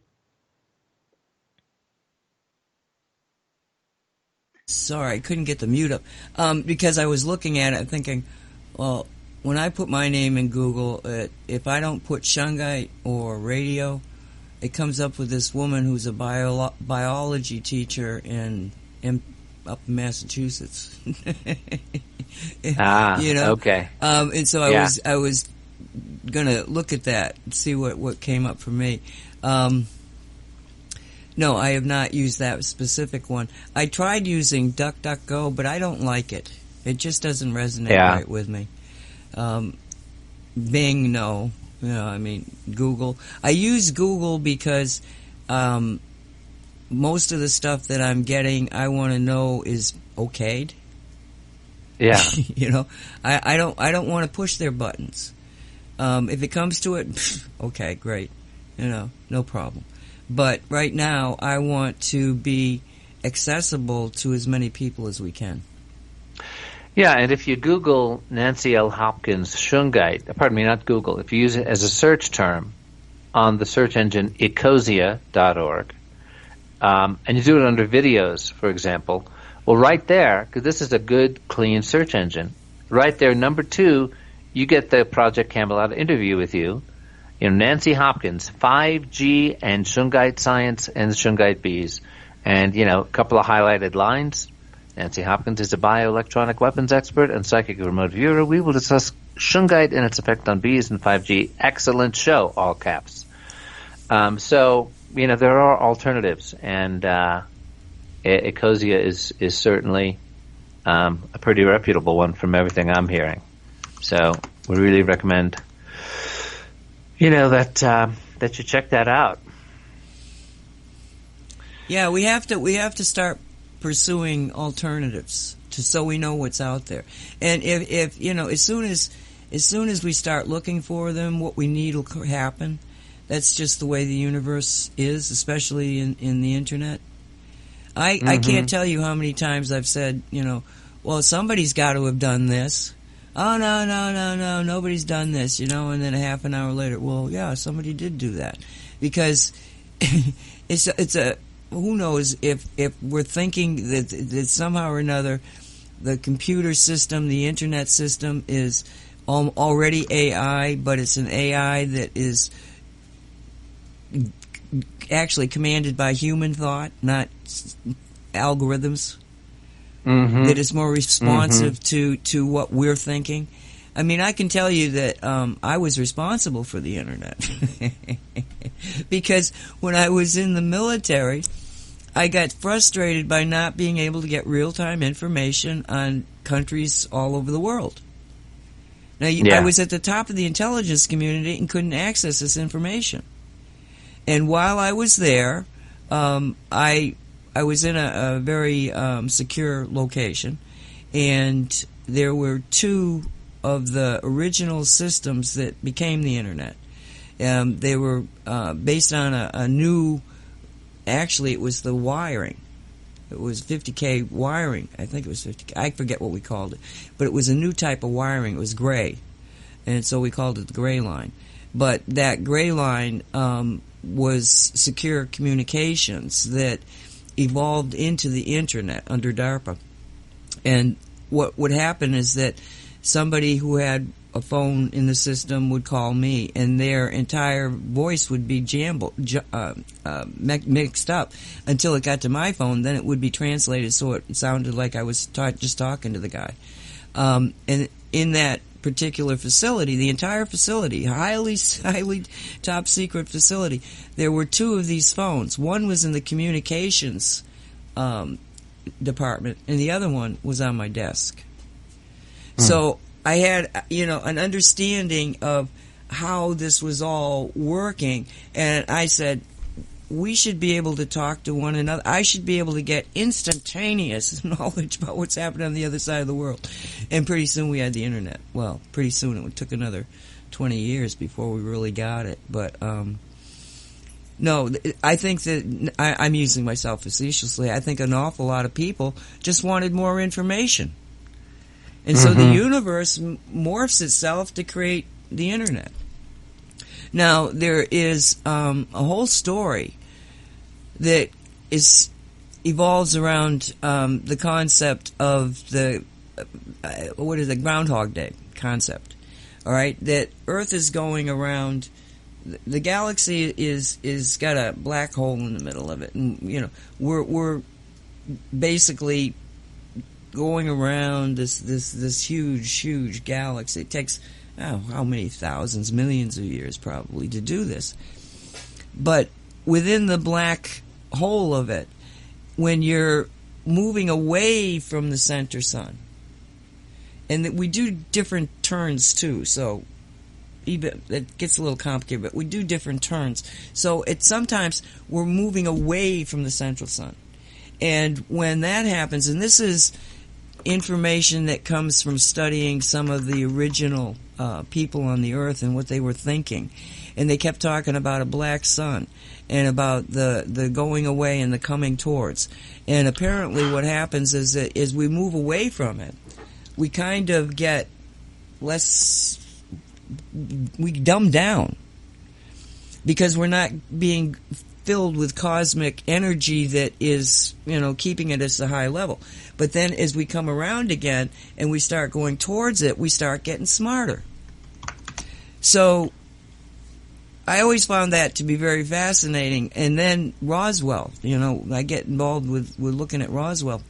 Sorry, I couldn't get the mute up. Because I was looking at it thinking, well, when I put my name in Google, if I don't put Shungite or radio, it comes up with this woman who's a biology teacher up in Massachusetts.
Okay.
And so I was gonna look at that and see what came up for me. No, I have not used that specific one. I tried using DuckDuckGo, but I don't like it. It just doesn't resonate right with me. Bing, no. Google. I use Google because most of the stuff that I'm getting, I want to know is okayed.
Yeah.
I don't want to push their buttons. If it comes to it, okay, great. No problem. But right now, I want to be accessible to as many people as we can.
Yeah, and if you Google Nancy L. Hopkins Shungite, pardon me, not Google, if you use it as a search term on the search engine ecosia.org, and you do it under videos, for example, well, right there, because this is a good, clean search engine, right there, number 2, you get the Project Camelot interview with you. Nancy Hopkins, 5G and Shungite science and Shungite bees. And, a couple of highlighted lines. Nancy Hopkins is a bioelectronic weapons expert and psychic remote viewer. We will discuss Shungite and its effect on bees and 5G. Excellent show, all caps. So, there are alternatives. And Ecosia is certainly a pretty reputable one from everything I'm hearing. So we really recommend that you check that out.
Yeah, we have to start pursuing alternatives so we know what's out there. And if as soon as we start looking for them, what we need will happen. That's just the way the universe is, especially in the internet. I can't tell you how many times I've said, well, somebody's got to have done this. Oh, no, nobody's done this, and then a half an hour later, well, yeah, somebody did do that. Because it's who knows if we're thinking that somehow or another the computer system, the internet system is already AI, but it's an AI that is actually commanded by human thought, not algorithms. Mm-hmm. That is more responsive to what we're thinking. I mean, I can tell you that I was responsible for the internet because when I was in the military, I got frustrated by not being able to get real-time information on countries all over the world. Now, I was at the top of the intelligence community and couldn't access this information. And while I was there, I was in a very secure location, and there were two of the original systems that became the internet. They were based on a new, actually it was the wiring. It was 50K wiring. I think it was 50K. I forget what we called it. But it was a new type of wiring. It was gray. And so we called it the gray line. But that gray line was secure communications that evolved into the internet under DARPA. And what would happen is that somebody who had a phone in the system would call me, and their entire voice would be mixed up until it got to my phone. Then it would be translated so it sounded like I was just talking to the guy. And in that particular facility, the entire facility, highly top secret facility, there were two of these phones. One was in the communications department, and the other one was on my desk. So I had, an understanding of how this was all working, and I said, we should be able to talk to one another. I should be able to get instantaneous knowledge about what's happening on the other side of the world. And pretty soon we had the internet. Well, pretty soon. It took another 20 years before we really got it. But, no, I think that I'm using myself facetiously. I think an awful lot of people just wanted more information. And so the universe morphs itself to create the internet. Now, there is a whole story that evolves around the concept of the Groundhog Day concept. All right, that Earth is going around. The galaxy is got a black hole in the middle of it, and we're basically going around this huge galaxy. It takes how many thousands, millions of years probably to do this. But within the black hole of it, when you're moving away from the center sun, and that we do different turns too, so even it gets a little complicated, but we do different turns. So sometimes we're moving away from the central sun. And when that happens, and this is information that comes from studying some of the original people on the earth and what they were thinking, and they kept talking about a black sun and about the going away and the coming towards. And apparently what happens is that as we move away from it, we kind of get less, we dumb down because we're not being filled with cosmic energy that is, keeping it at a high level. But then as we come around again and we start going towards it, we start getting smarter. So I always found that to be very fascinating. And then Roswell, I get involved with looking at Roswell.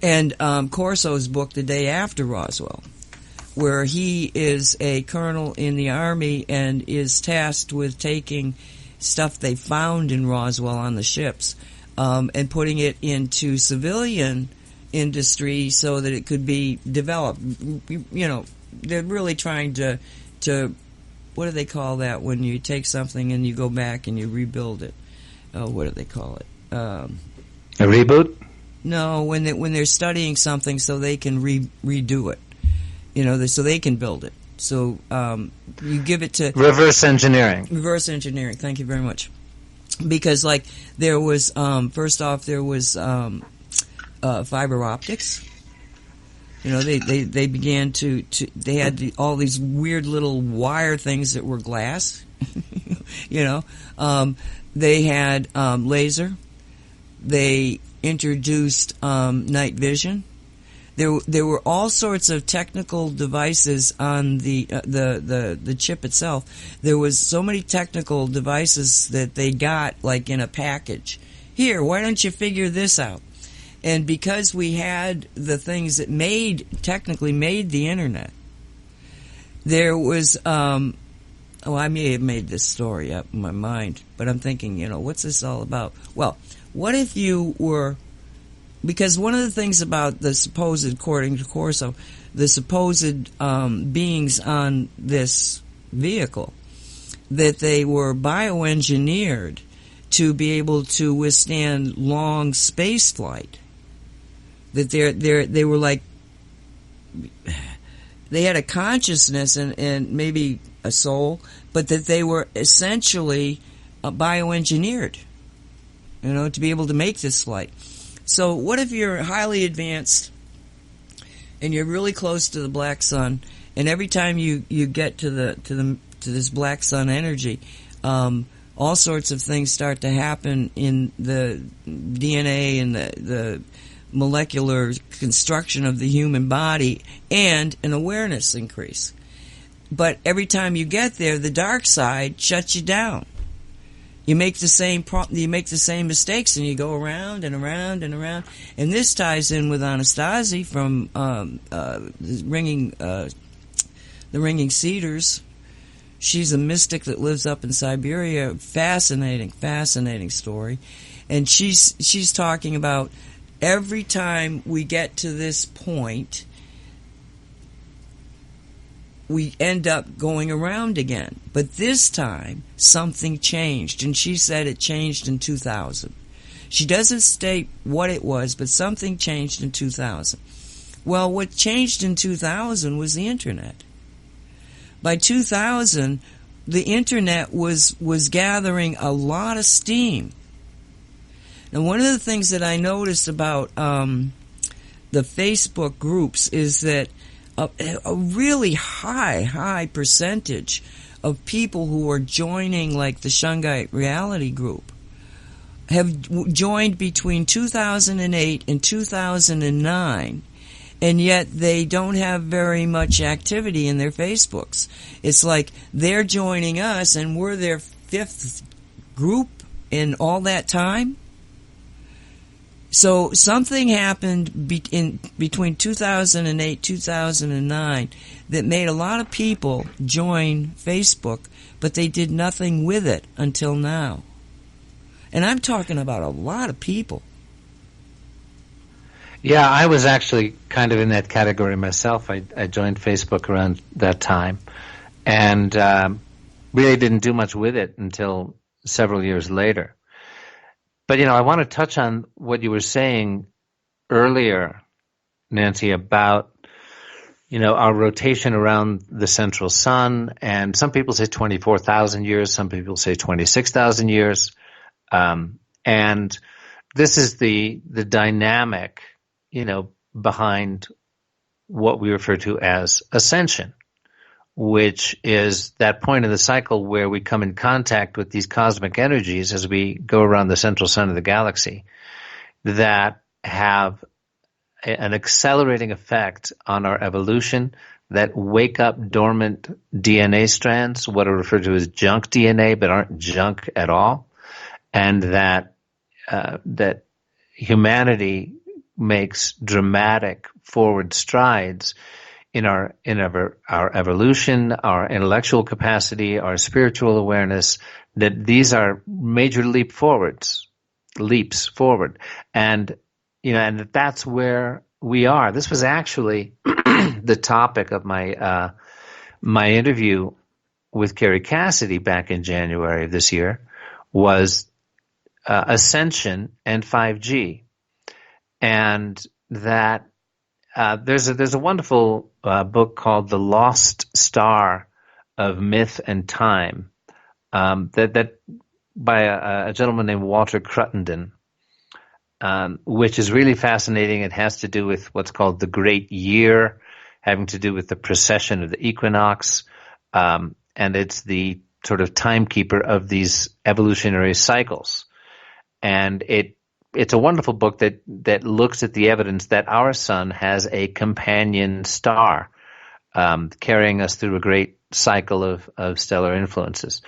And Corso's book, The Day After Roswell, where he is a colonel in the Army and is tasked with taking stuff they found in Roswell on the ships and putting it into civilian industry so that it could be developed. They're really trying to what do they call that when you take something and you go back and you rebuild it? Oh, what do they call it?
A reboot?
No, when they're studying something so they can redo it, so they can build it. So you give it to
reverse engineering.
Reverse engineering. Thank you very much. Because there was first off there was fiber optics. They began to they had all these weird little wire things that were glass. They had laser. They introduced night vision. There were all sorts of technical devices on the chip itself. There was so many technical devices that they got in a package. Here, why don't you figure this out? And because we had the things that technically made the internet, there was I may have made this story up in my mind, but I'm thinking, what's this all about? Well, what if you were, because one of the things about the supposed, according to Corso, the supposed beings on this vehicle, that they were bioengineered to be able to withstand long space flight. That they were they had a consciousness and maybe a soul, but that they were essentially bioengineered, to be able to make this flight. So what if you're highly advanced and you're really close to the black sun, and every time you get to this black sun energy, all sorts of things start to happen in the DNA and the molecular construction of the human body, and an awareness increase. But every time you get there, the dark side shuts you down. You make the same mistakes, and you go around and around and around. And this ties in with Anastasia from the Ringing Cedars. She's a mystic that lives up in Siberia. Fascinating story. And she's talking about every time we get to this point, we end up going around again. But this time, something changed. And she said it changed in 2000. She doesn't state what it was, but something changed in 2000. Well, what changed in 2000 was the Internet. By 2000, the Internet was gathering a lot of steam. And one of the things that I noticed about the Facebook groups is that a really high percentage of people who are joining, like the Shungite Reality Group, have joined between 2008 and 2009, and yet they don't have very much activity in their Facebooks. It's like they're joining us and we're their fifth group in all that time. So something happened between 2008, 2009 that made a lot of people join Facebook, but they did nothing with it until now. And I'm talking about a lot of people.
Yeah, I was actually kind of in that category myself. I joined Facebook around that time and really didn't do much with it until several years later. But, I want to touch on what you were saying earlier, Nancy, about, our rotation around the central sun. And some people say 24,000 years. Some people say 26,000 years. And this is the dynamic, behind what we refer to as ascension, which is that point in the cycle where we come in contact with these cosmic energies as we go around the central sun of the galaxy that have an accelerating effect on our evolution, that wake up dormant DNA strands, what are referred to as junk DNA, but aren't junk at all, and that humanity makes dramatic forward strides in our evolution, our intellectual capacity, our spiritual awareness, that these are major leaps forward. And, and that's where we are. This was actually the topic of my interview with Carrie Cassidy back in January of this year, was ascension and 5G, and that there's a wonderful book called The Lost Star of Myth and Time, that by a gentleman named Walter Cruttenden, which is really fascinating. It has to do with what's called the Great Year, having to do with the precession of the equinox, and it's the sort of timekeeper of these evolutionary cycles. And it's a wonderful book that looks at the evidence that our sun has a companion star carrying us through a great cycle of stellar influences.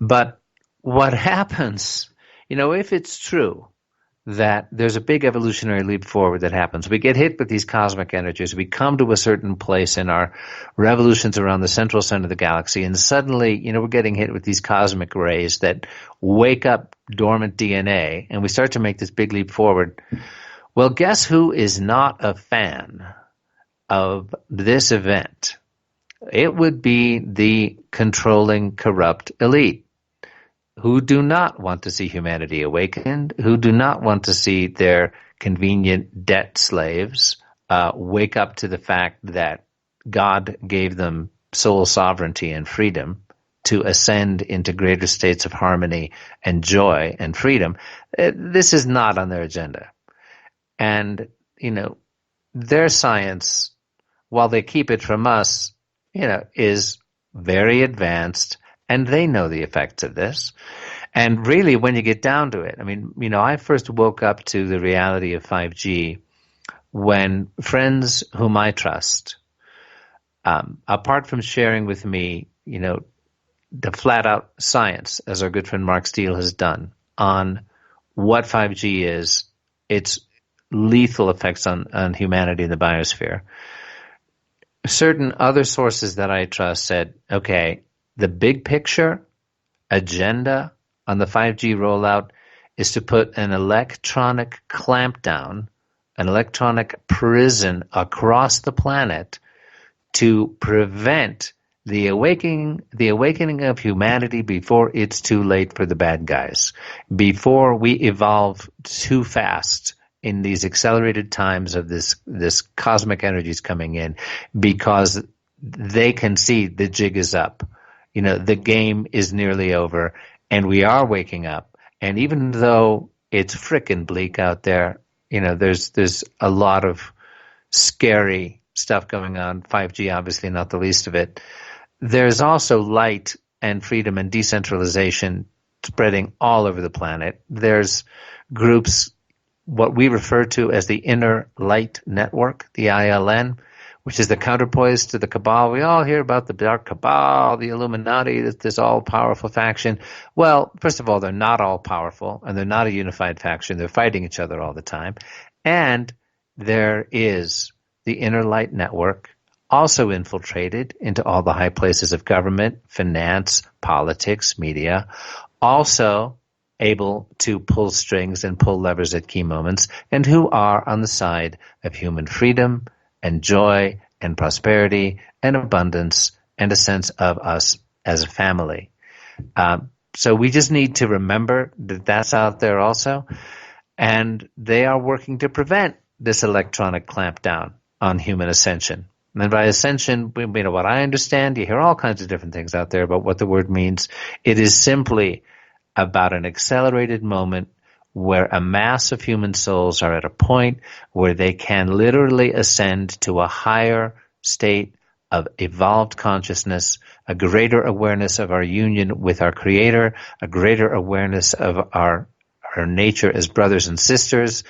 But what happens, if it's true that there's a big evolutionary leap forward that happens, we get hit with these cosmic energies, we come to a certain place in our revolutions around the central center of the galaxy, and suddenly, we're getting hit with these cosmic rays that wake up dormant DNA, and we start to make this big leap forward. Well, guess who is not a fan of this event? It would be the controlling, corrupt elite, who do not want to see humanity awakened, who do not want to see their convenient debt slaves wake up to the fact that God gave them soul sovereignty and freedom to ascend into greater states of harmony and joy and freedom. This is not on their agenda. And, their science, while they keep it from us, is very advanced, and they know the effects of this. And really, when you get down to it, I first woke up to the reality of 5G when friends whom I trust, apart from sharing with me, the flat out science, as our good friend Mark Steele has done, on what 5G is, its lethal effects on humanity and the biosphere. Certain other sources that I trust said, okay, the big picture agenda on the 5G rollout is to put an electronic clampdown, an electronic prison across the planet to prevent the awakening of humanity before it's too late for the bad guys, before we evolve too fast in these accelerated times of this cosmic energies coming in, because they can see the jig is up. The game is nearly over, and we are waking up. And even though it's frickin' bleak out there, there's a lot of scary stuff going on. 5G, obviously, not the least of it. There's also light and freedom and decentralization spreading all over the planet. There's groups, what we refer to as the Inner Light Network, the ILN, which is the counterpoise to the Cabal. We all hear about the Dark Cabal, the Illuminati, this all-powerful faction. Well, first of all, they're not all-powerful, and they're not a unified faction. They're fighting each other all the time. And there is the Inner Light Network, also infiltrated into all the high places of government, finance, politics, media, also able to pull strings and pull levers at key moments, and who are on the side of human freedom and joy and prosperity and abundance and a sense of us as a family. So we just need to remember that that's out there also, and they are working to prevent this electronic clampdown on human ascension. And by ascension, what I understand, you hear all kinds of different things out there about what the word means. It is simply about an accelerated moment where a mass of human souls are at a point where they can literally ascend to a higher state of evolved consciousness, a greater awareness of our union with our Creator, a greater awareness of our nature as brothers and sisters,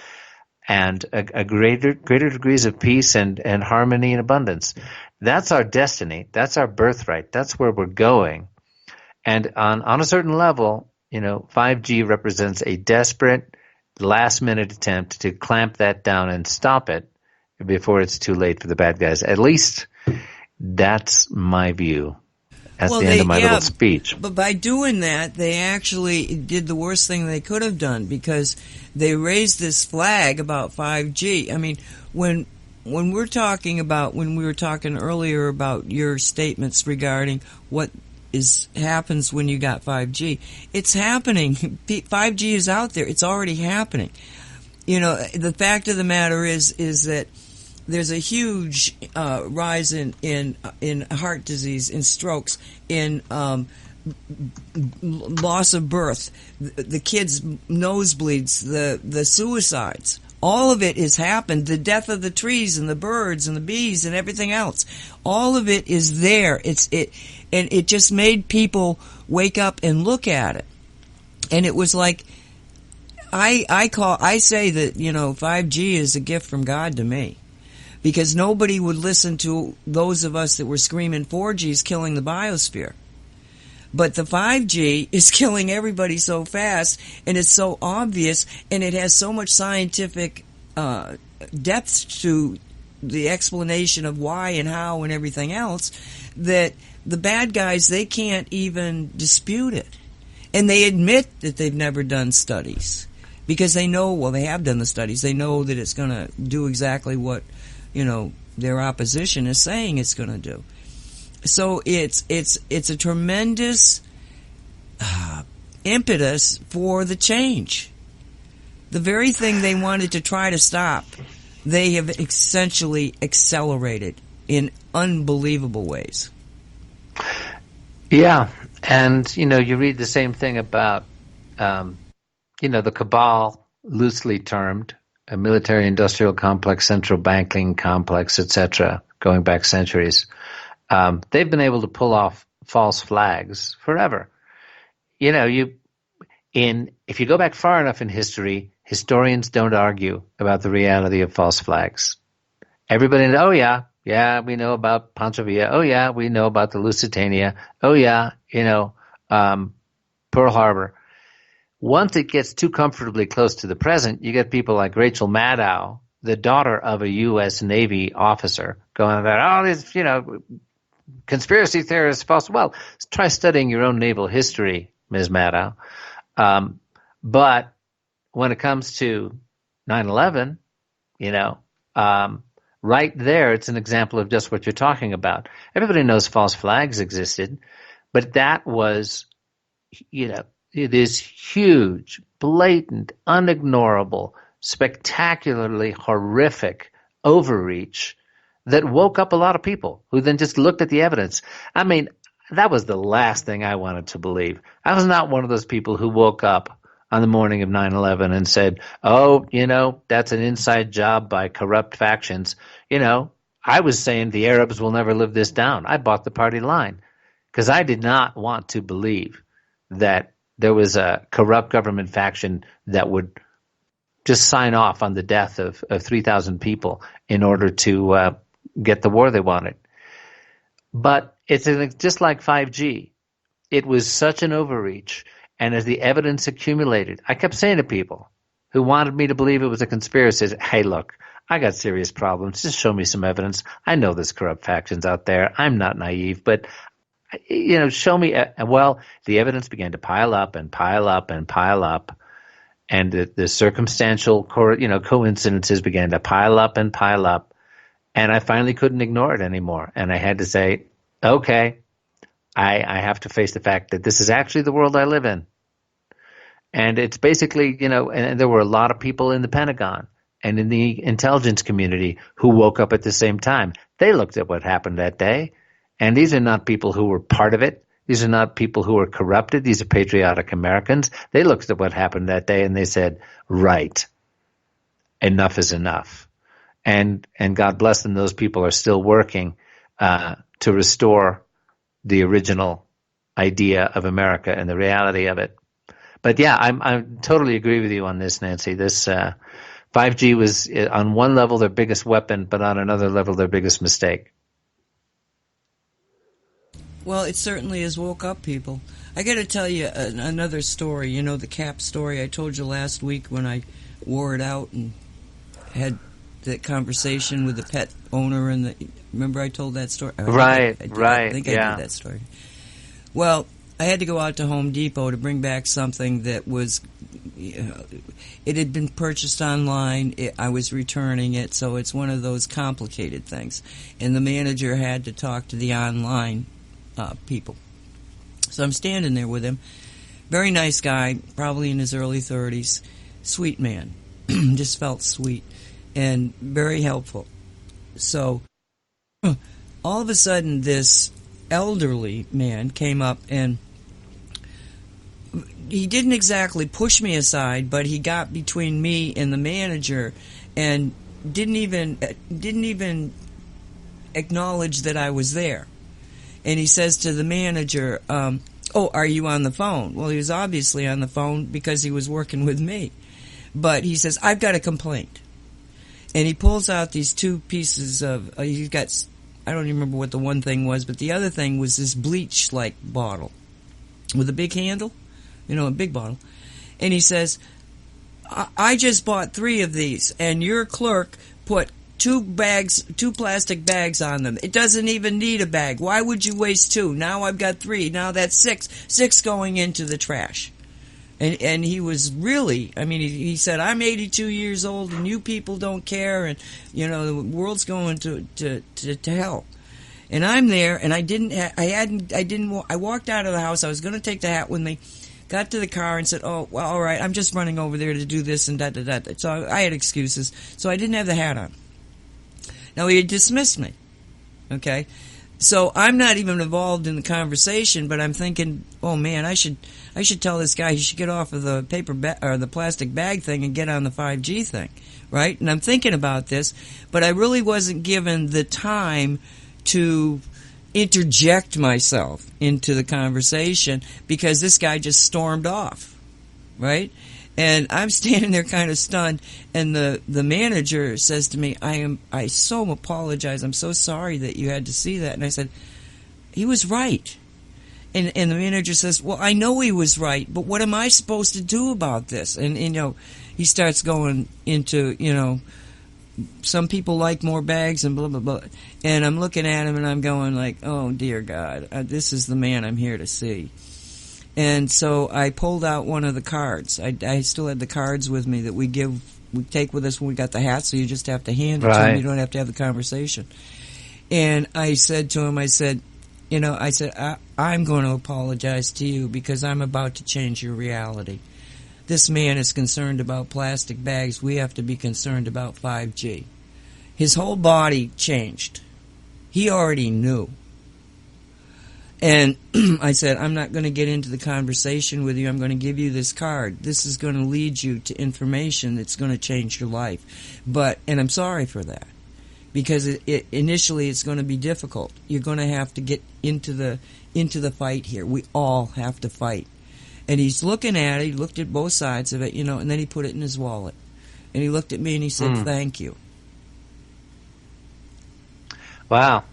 and a greater degrees of peace and harmony and abundance. That's our destiny. That's our birthright. That's where we're going. And on a certain level, 5G represents a desperate, last-minute attempt to clamp that down and stop it before it's too late for the bad guys. At least that's my view. That's the end of my little speech.
But by doing that, they actually did the worst thing they could have done, because they raised this flag about 5G. I mean, when we were talking earlier about your statements regarding what happens when you got 5G. It's happening. 5G is out there. It's already happening. The fact of the matter is that there's a huge rise in heart disease, in strokes, in loss of birth, the kids' nosebleeds, the suicides. All of it has happened. The death of the trees and the birds and the bees and everything else. All of it is there. And it just made people wake up and look at it. And it was like, I say that, 5G is a gift from God to me. Because nobody would listen to those of us that were screaming 4G is killing the biosphere. But the 5G is killing everybody so fast, and it's so obvious, and it has so much scientific depth to the explanation of why and how and everything else, that the bad guys, they can't even dispute it. And they admit that they've never done studies. Because they know, well, they have done the studies. They know that it's going to do exactly what, their opposition is saying it's going to do. So it's a tremendous impetus for the change. The very thing they wanted to try to stop, they have essentially accelerated in unbelievable ways.
Yeah, and you read the same thing about the cabal, loosely termed, a military-industrial complex, central banking complex, etc., going back centuries. They've been able to pull off false flags forever. If you go back far enough in history, historians don't argue about the reality of false flags. Everybody knows, oh yeah, we know about Pancho Villa. Oh yeah, we know about the Lusitania. Oh yeah, Pearl Harbor. Once it gets too comfortably close to the present, you get people like Rachel Maddow, the daughter of a U.S. Navy officer, going about, this, conspiracy theorists false. Well, try studying your own naval history, Ms. Maddow. But when it comes to 9/11, right there, it's an example of just what you're talking about. Everybody knows false flags existed, but that was, this huge, blatant, unignorable, spectacularly horrific overreach that woke up a lot of people who then just looked at the evidence. I mean, that was the last thing I wanted to believe. I was not one of those people who woke up on the morning of 9/11 and said, oh, that's an inside job by corrupt factions. I was saying the Arabs will never live this down. I bought the party line because I did not want to believe that there was a corrupt government faction that would just sign off on the death of 3,000 people in order to get the war they wanted. But it's just like 5G. It was such an overreach. And as the evidence accumulated, I kept saying to people who wanted me to believe it was a conspiracy, hey, look, I got serious problems. Just show me some evidence. I know there's corrupt factions out there. I'm not naive, but show me. Well, the evidence began to pile up and pile up and pile up. And the circumstantial, coincidences began to pile up and pile up. And I finally couldn't ignore it anymore. And I had to say, okay, I have to face the fact that this is actually the world I live in. And it's basically, and there were a lot of people in the Pentagon and in the intelligence community who woke up at the same time. They looked at what happened that day. And these are not people who were part of it. These are not people who are corrupted. These are patriotic Americans. They looked at what happened that day and they said, right, enough is enough. And God bless them, those people are still working to restore the original idea of America and the reality of it. But yeah, I totally agree with you on this, Nancy. This 5G was on one level their biggest weapon, but on another level their biggest mistake.
Well, it certainly has woke up people. I got to tell you another story. The cap story I told you last week when I wore it out and had that conversation with the pet owner. Remember I told that story?
Right.
I think I did that story. Well, I had to go out to Home Depot to bring back something that was, it had been purchased online. I was returning it, so it's one of those complicated things. And the manager had to talk to the online people. So I'm standing there with him. Very nice guy, probably in his early 30s. Sweet man. Just felt sweet and very helpful. So all of a sudden this elderly man came up, and he didn't exactly push me aside, but he got between me and the manager and didn't even acknowledge that I was there. And he says to the manager, oh, are you on the phone? Well, he was obviously on the phone because he was working with me. But he says, I've got a complaint. And he pulls out these two pieces of, he's got, I don't even remember what the one thing was, but the other thing was this bleach-like bottle with a big handle, a big bottle. And he says, I just bought 3 of these, and your clerk put 2 plastic bags on them. It doesn't even need a bag. Why would you waste 2? Now I've got 3. Now that's 6. 6 going into the trash. And he was really, he said, I'm 82 years old and you people don't care, and, the world's going to hell. And I'm there, and I walked out of the house. I was going to take the hat with me, got to the car and said, oh, well, all right, I'm just running over there to do this and da-da-da. So I had excuses. So I didn't have the hat on. Now, he had dismissed me, okay? So I'm not even involved in the conversation, but I'm thinking, oh man, I should tell this guy he should get off of the paper or the plastic bag thing and get on the 5G thing, right? And I'm thinking about this, but I really wasn't given the time to interject myself into the conversation because this guy just stormed off, right? And I'm standing there kind of stunned, and the manager says to me, I so apologize. I'm so sorry that you had to see that. And I said, he was right. And the manager says, well, I know he was right, but what am I supposed to do about this? And he starts going into, some people like more bags and blah, blah, blah. And I'm looking at him and I'm going like, oh, dear God, this is the man I'm here to see. And so I pulled out one of the cards. I still had the cards with me that we take with us when we got the hat, so you just have to hand it to him. You don't have to have the conversation. And I said to him, I'm going to apologize to you because I'm about to change your reality. This man is concerned about plastic bags. We have to be concerned about 5G. His whole body changed. He already knew. And I said, I'm not going to get into the conversation with you. I'm going to give you this card. This is going to lead you to information that's going to change your life. And I'm sorry for that. Because initially it's going to be difficult. You're going to have to get into the fight here. We all have to fight. And he's looking at it. He looked at both sides of it, and then he put it in his wallet. And he looked at me and he said, thank you.
Wow.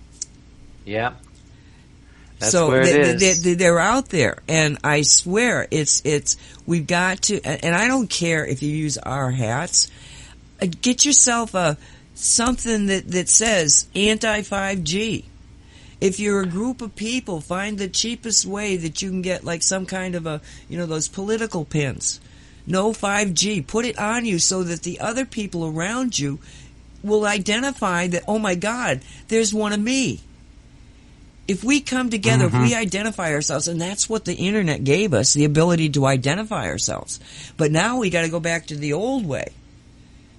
Yeah. That's
so
where it is.
They're out there, and I swear we've got to. And I don't care if you use our hats. Get yourself something that says anti-5G. If you're a group of people, find the cheapest way that you can get, like some kind of those political pins. No 5G. Put it on you so that the other people around you will identify that, oh my God, there's one of me. If we come together, if we identify ourselves, and that's what the internet gave us, the ability to identify ourselves. But now we got to go back to the old way,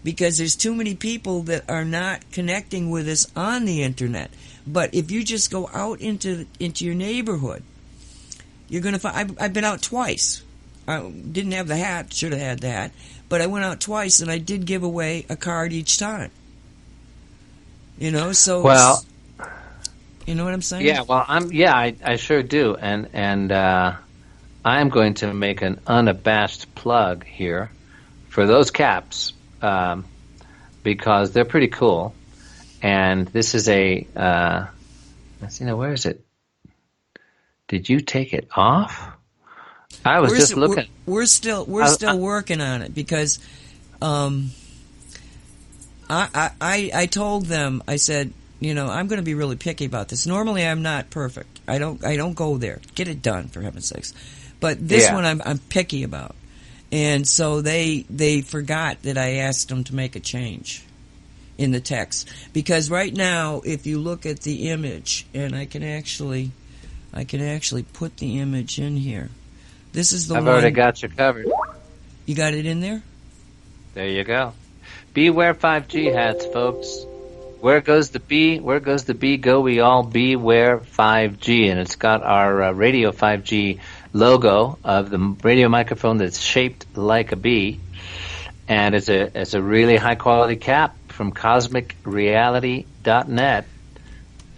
because there's too many people that are not connecting with us on the internet. But if you just go out into your neighborhood, you're going to find. I've been out twice. I didn't have the hat, should have had the hat, but I went out twice, and I did give away a card each time. So
well.
You know what I'm saying?
Yeah, well, I sure do, and I'm going to make an unabashed plug here for those caps because they're pretty cool, and this is where is it? Did you take it off? I was just looking.
We're still working on it because I told them, I said, I'm going to be really picky about this. Normally, I'm not perfect. I don't go there. Get it done, for heaven's sakes. But this one, I'm picky about. And so they forgot that I asked them to make a change in the text. Because right now, if you look at the image, and I can actually I can actually put the image in here. This is the
I've
one.
already got you covered.
You got it in there?
There you go. Beware 5G hats, folks. Where goes the bee? Where goes the bee? Go we all. Beware 5G. And it's got our Radio 5G logo of the radio microphone that's shaped like a bee. And it's a really high quality cap from cosmicreality.net.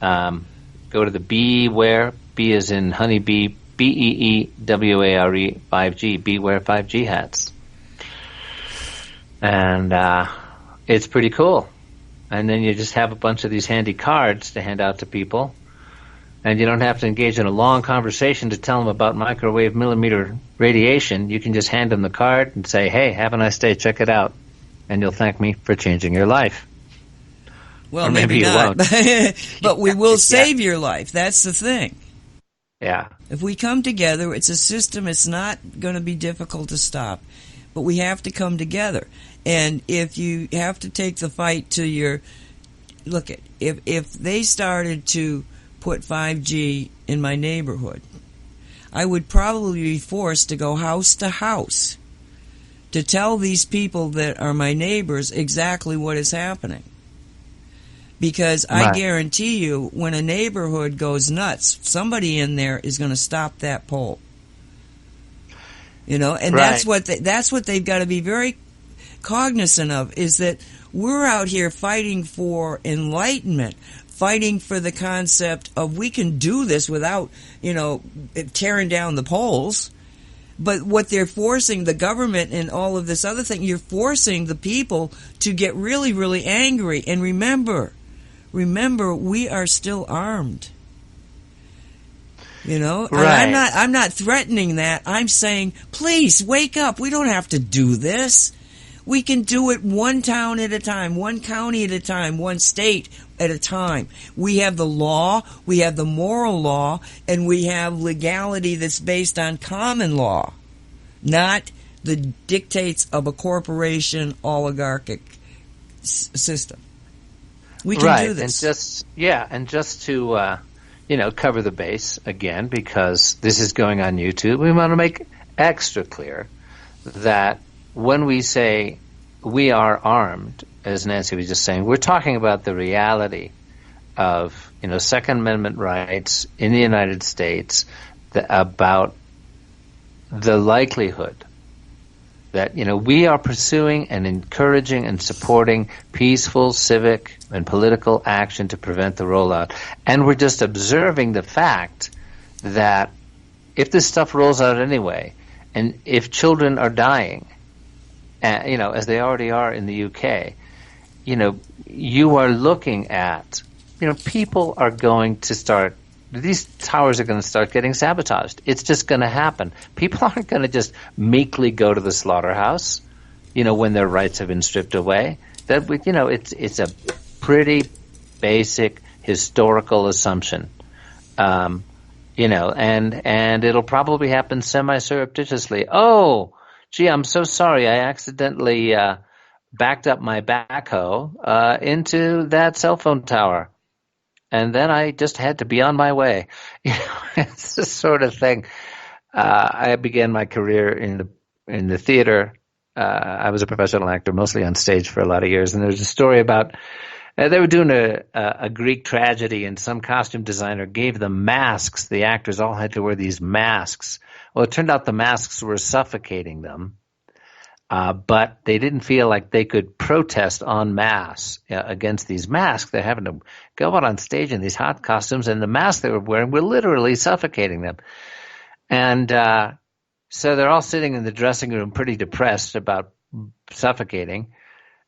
Go to the Beware, B is in honeybee, BEEWARE 5G, Beware 5G hats. And it's pretty cool. And then you just have a bunch of these handy cards to hand out to people. And you don't have to engage in a long conversation to tell them about microwave millimeter radiation. You can just hand them the card and say, hey, have a nice day, check it out. And you'll thank me for changing your life.
Well,
or
maybe
you
not.
won't.
But we will save your life. That's the thing.
Yeah.
If we come together, it's a system. It's not going to be difficult to stop. But we have to come together. And if you have to take the fight to your... Look, if they started to put 5G in my neighborhood, I would probably be forced to go house to house to tell these people that are my neighbors exactly what is happening. Because I guarantee you, when a neighborhood goes nuts, somebody in there is going to stop that pole. You know, and that's what they've got to be very cognizant of, is that we're out here fighting for enlightenment, fighting for the concept of we can do this without, tearing down the poles. But what they're forcing, the government and all of this other thing, you're forcing the people to get really, really angry. And remember, we are still armed. And I'm not threatening that. I'm saying, please wake up. We don't have to do this. We can do it one town at a time, one county at a time, one state at a time. We have the law, we have the moral law, and we have legality that's based on common law, not the dictates of a corporation oligarchic system. We can do this.
And just to cover the base again, because this is going on YouTube, we want to make extra clear that when we say we are armed, as Nancy was just saying, we're talking about the reality of, Second Amendment rights in the United States, about the likelihood that, we are pursuing and encouraging and supporting peaceful civic and political action to prevent the rollout. And we're just observing the fact that if this stuff rolls out anyway, and if children are dying, as they already are in the UK, you are looking at, people are going to start, these towers are going to start getting sabotaged. It's just going to happen. People aren't going to just meekly go to the slaughterhouse, when their rights have been stripped away. It's a pretty basic historical assumption. And it'll probably happen semi-surreptitiously. Oh, gee, I'm so sorry. I accidentally backed up my backhoe into that cell phone tower. And then I just had to be on my way. It's the sort of thing. I began my career in the theater. I was a professional actor, mostly on stage for a lot of years. And there's a story about they were doing a Greek tragedy, and some costume designer gave them masks. The actors all had to wear these masks. Well, it turned out the masks were suffocating them, but they didn't feel like they could protest en masse against these masks. They're having to go out on stage in these hot costumes, and the masks they were wearing were literally suffocating them. And so they're all sitting in the dressing room pretty depressed about suffocating.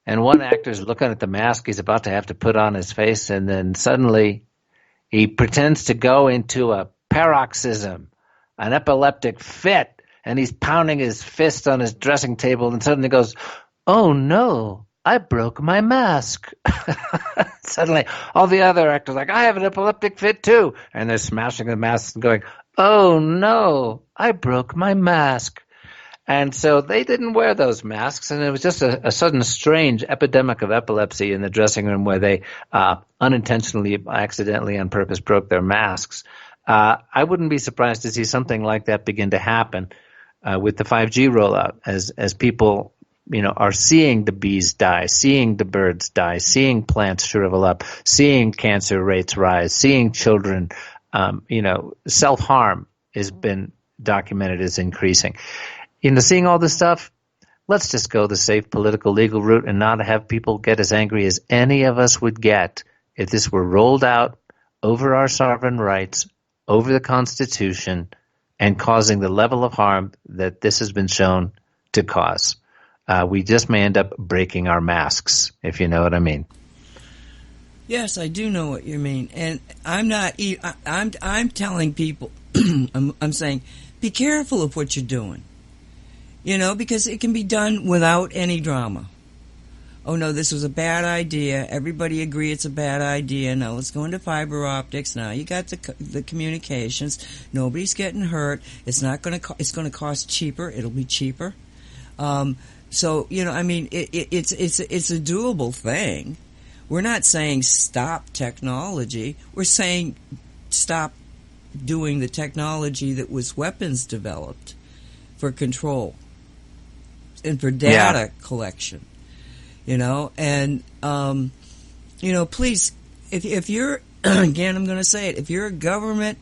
And one actor's looking at the mask he's about to have to put on his face, and then suddenly he pretends to go into a paroxysm, an epileptic fit, and he's pounding his fist on his dressing table, and suddenly goes, "Oh no, I broke my mask." Suddenly all the other actors are like, "I have an epileptic fit too," and they're smashing the masks and going, "Oh no, I broke my mask." And so they didn't wear those masks, and it was just a sudden strange epidemic of epilepsy in the dressing room where they unintentionally, accidentally, on purpose broke their masks. I wouldn't be surprised to see something like that begin to happen with the 5G rollout, as people, are seeing the bees die, seeing the birds die, seeing plants shrivel up, seeing cancer rates rise, seeing children, self-harm has been documented as increasing. Seeing all this stuff, let's just go the safe political legal route and not have people get as angry as any of us would get if this were rolled out over our sovereign rights, over the Constitution, and causing the level of harm that this has been shown to cause. We just may end up breaking our masks, if you know what I mean.
Yes, I do know what you mean, and I'm not. I'm telling people. I'm saying, be careful of what you're doing. Because it can be done without any drama. Oh no, this was a bad idea. Everybody agree it's a bad idea. Now let's go into fiber optics. Now you got the communications. Nobody's getting hurt. It's not going to. It's going to cost cheaper. It'll be cheaper. So it's a doable thing. We're not saying stop technology. We're saying stop doing the technology that was weapons developed for control and for data collection. And please, if you're again, I'm going to say it. If you're a government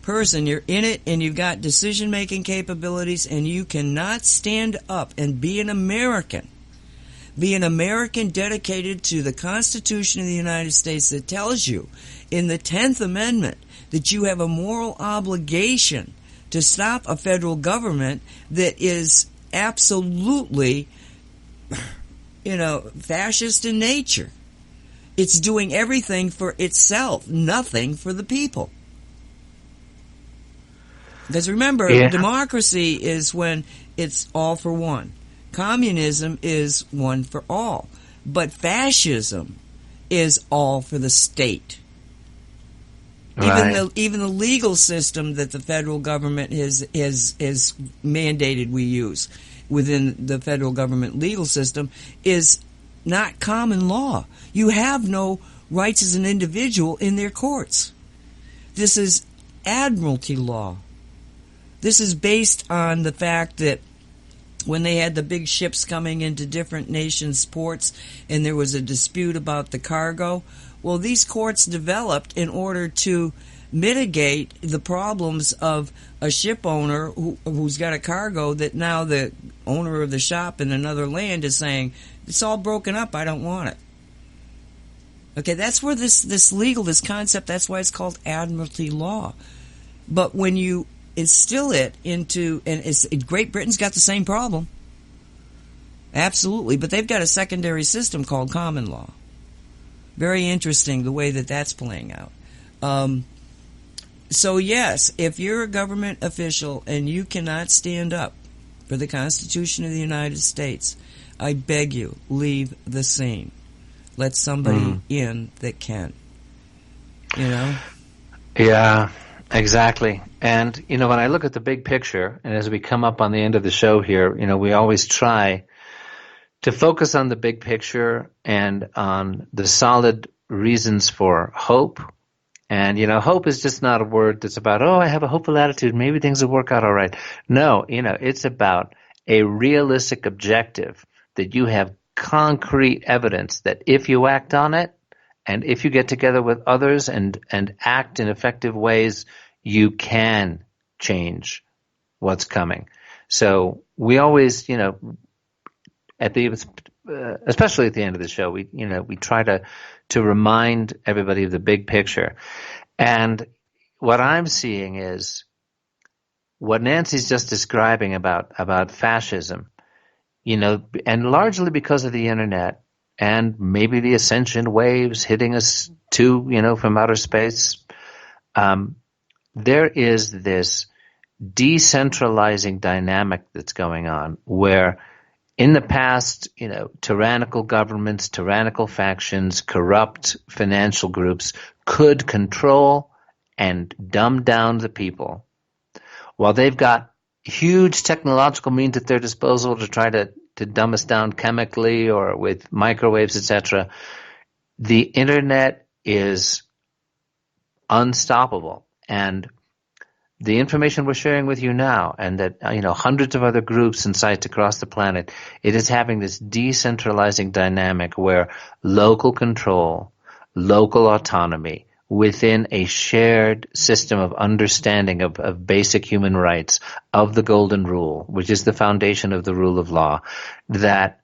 person, you're in it, and you've got decision-making capabilities, and you cannot stand up and be an American dedicated to the Constitution of the United States that tells you in the 10th Amendment that you have a moral obligation to stop a federal government that is absolutely, fascist in nature. It's doing everything for itself, nothing for the people. Because remember, democracy is when it's all for one. Communism is one for all. But fascism is all for the state. Right. Even the legal system that the federal government has mandated we use within the federal government legal system is not common law. You have no rights as an individual in their courts. This is admiralty law. This is based on the fact that when they had the big ships coming into different nations' ports and there was a dispute about the cargo, well, these courts developed in order to mitigate the problems of a ship owner who's got a cargo that now the owner of the shop in another land is saying, it's all broken up, I don't want it. Okay, that's where this concept, that's why it's called admiralty law. But when you instill it into, and Great Britain's got the same problem. Absolutely, but they've got a secondary system called common law. Very interesting the way that that's playing out. So yes, if you're a government official and you cannot stand up for the Constitution of the United States, I beg you, leave the scene. Let somebody in that can.
Yeah, exactly. And, when I look at the big picture, and as we come up on the end of the show here, we always try to focus on the big picture and on the solid reasons for hope. And, hope is just not a word that's about, I have a hopeful attitude, maybe things will work out all right. No, it's about a realistic objective that you have concrete evidence that if you act on it, and if you get together with others and act in effective ways, you can change what's coming. So we always, especially at the end of the show, we try to remind everybody of the big picture. And what I'm seeing is what Nancy's just describing about fascism, and largely because of the internet and maybe the ascension waves hitting us too, from outer space, there is this decentralizing dynamic that's going on where in the past, tyrannical governments, tyrannical factions, corrupt financial groups could control and dumb down the people while they've got huge technological means at their disposal to try to dumb us down chemically or with microwaves, etc. The internet is unstoppable. And the information we're sharing with you now, and that hundreds of other groups and sites across the planet, it is having this decentralizing dynamic where local control, local autonomy within a shared system of understanding of basic human rights, of the golden rule, which is the foundation of the rule of law, that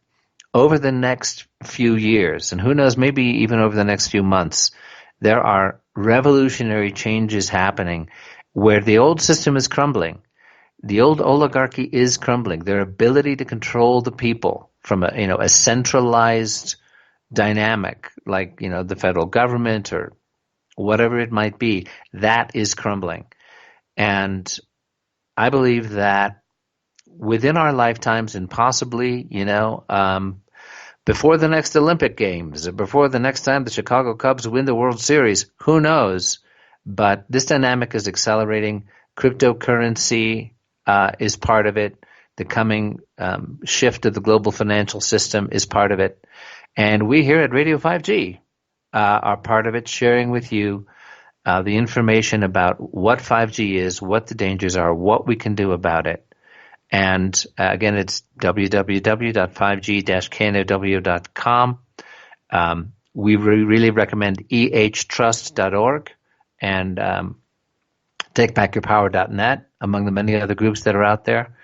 over the next few years, and who knows, maybe even over the next few months, there are revolutionary changes happening where the old system is crumbling. The old oligarchy is crumbling. Their ability to control the people from a centralized dynamic like, the federal government or whatever it might be, that is crumbling. And I believe that within our lifetimes, and possibly, before the next Olympic Games, or before the next time the Chicago Cubs win the World Series, who knows? But this dynamic is accelerating. Cryptocurrency is part of it. The coming shift of the global financial system is part of it. And we here at Radio 5G are part of it, sharing with you the information about what 5G is, what the dangers are, what we can do about it. And again, it's www.5g-know.com. We really recommend ehtrust.org and takebackyourpower.net, among the many other groups that are out there.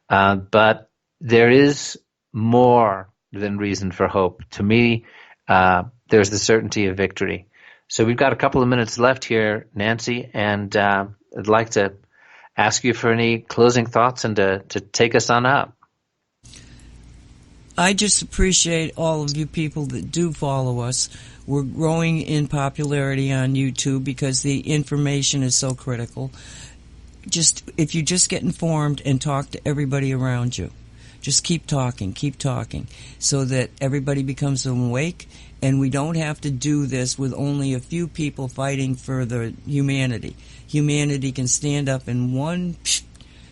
But there is more than reason for hope. To me, there's the certainty of victory. So we've got a couple of minutes left here, Nancy, and I'd like to ask you for any closing thoughts and to take us on up.
I just appreciate all of you people that do follow us. We're growing in popularity on YouTube because the information is so critical. If you just get informed and talk to everybody around you, just keep talking, so that everybody becomes awake, and we don't have to do this with only a few people fighting for the humanity. Humanity can stand up and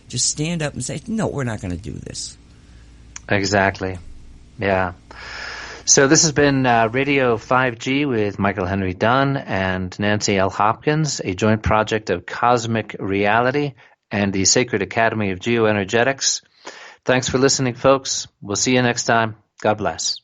just stand up and say, no, we're not going to do this.
Exactly. Yeah. So this has been Radio 5G with Michael Henry Dunn and Nancy L. Hopkins, a joint project of Cosmic Reality and the Sacred Academy of Geoenergetics. Thanks for listening, folks. We'll see you next time. God bless.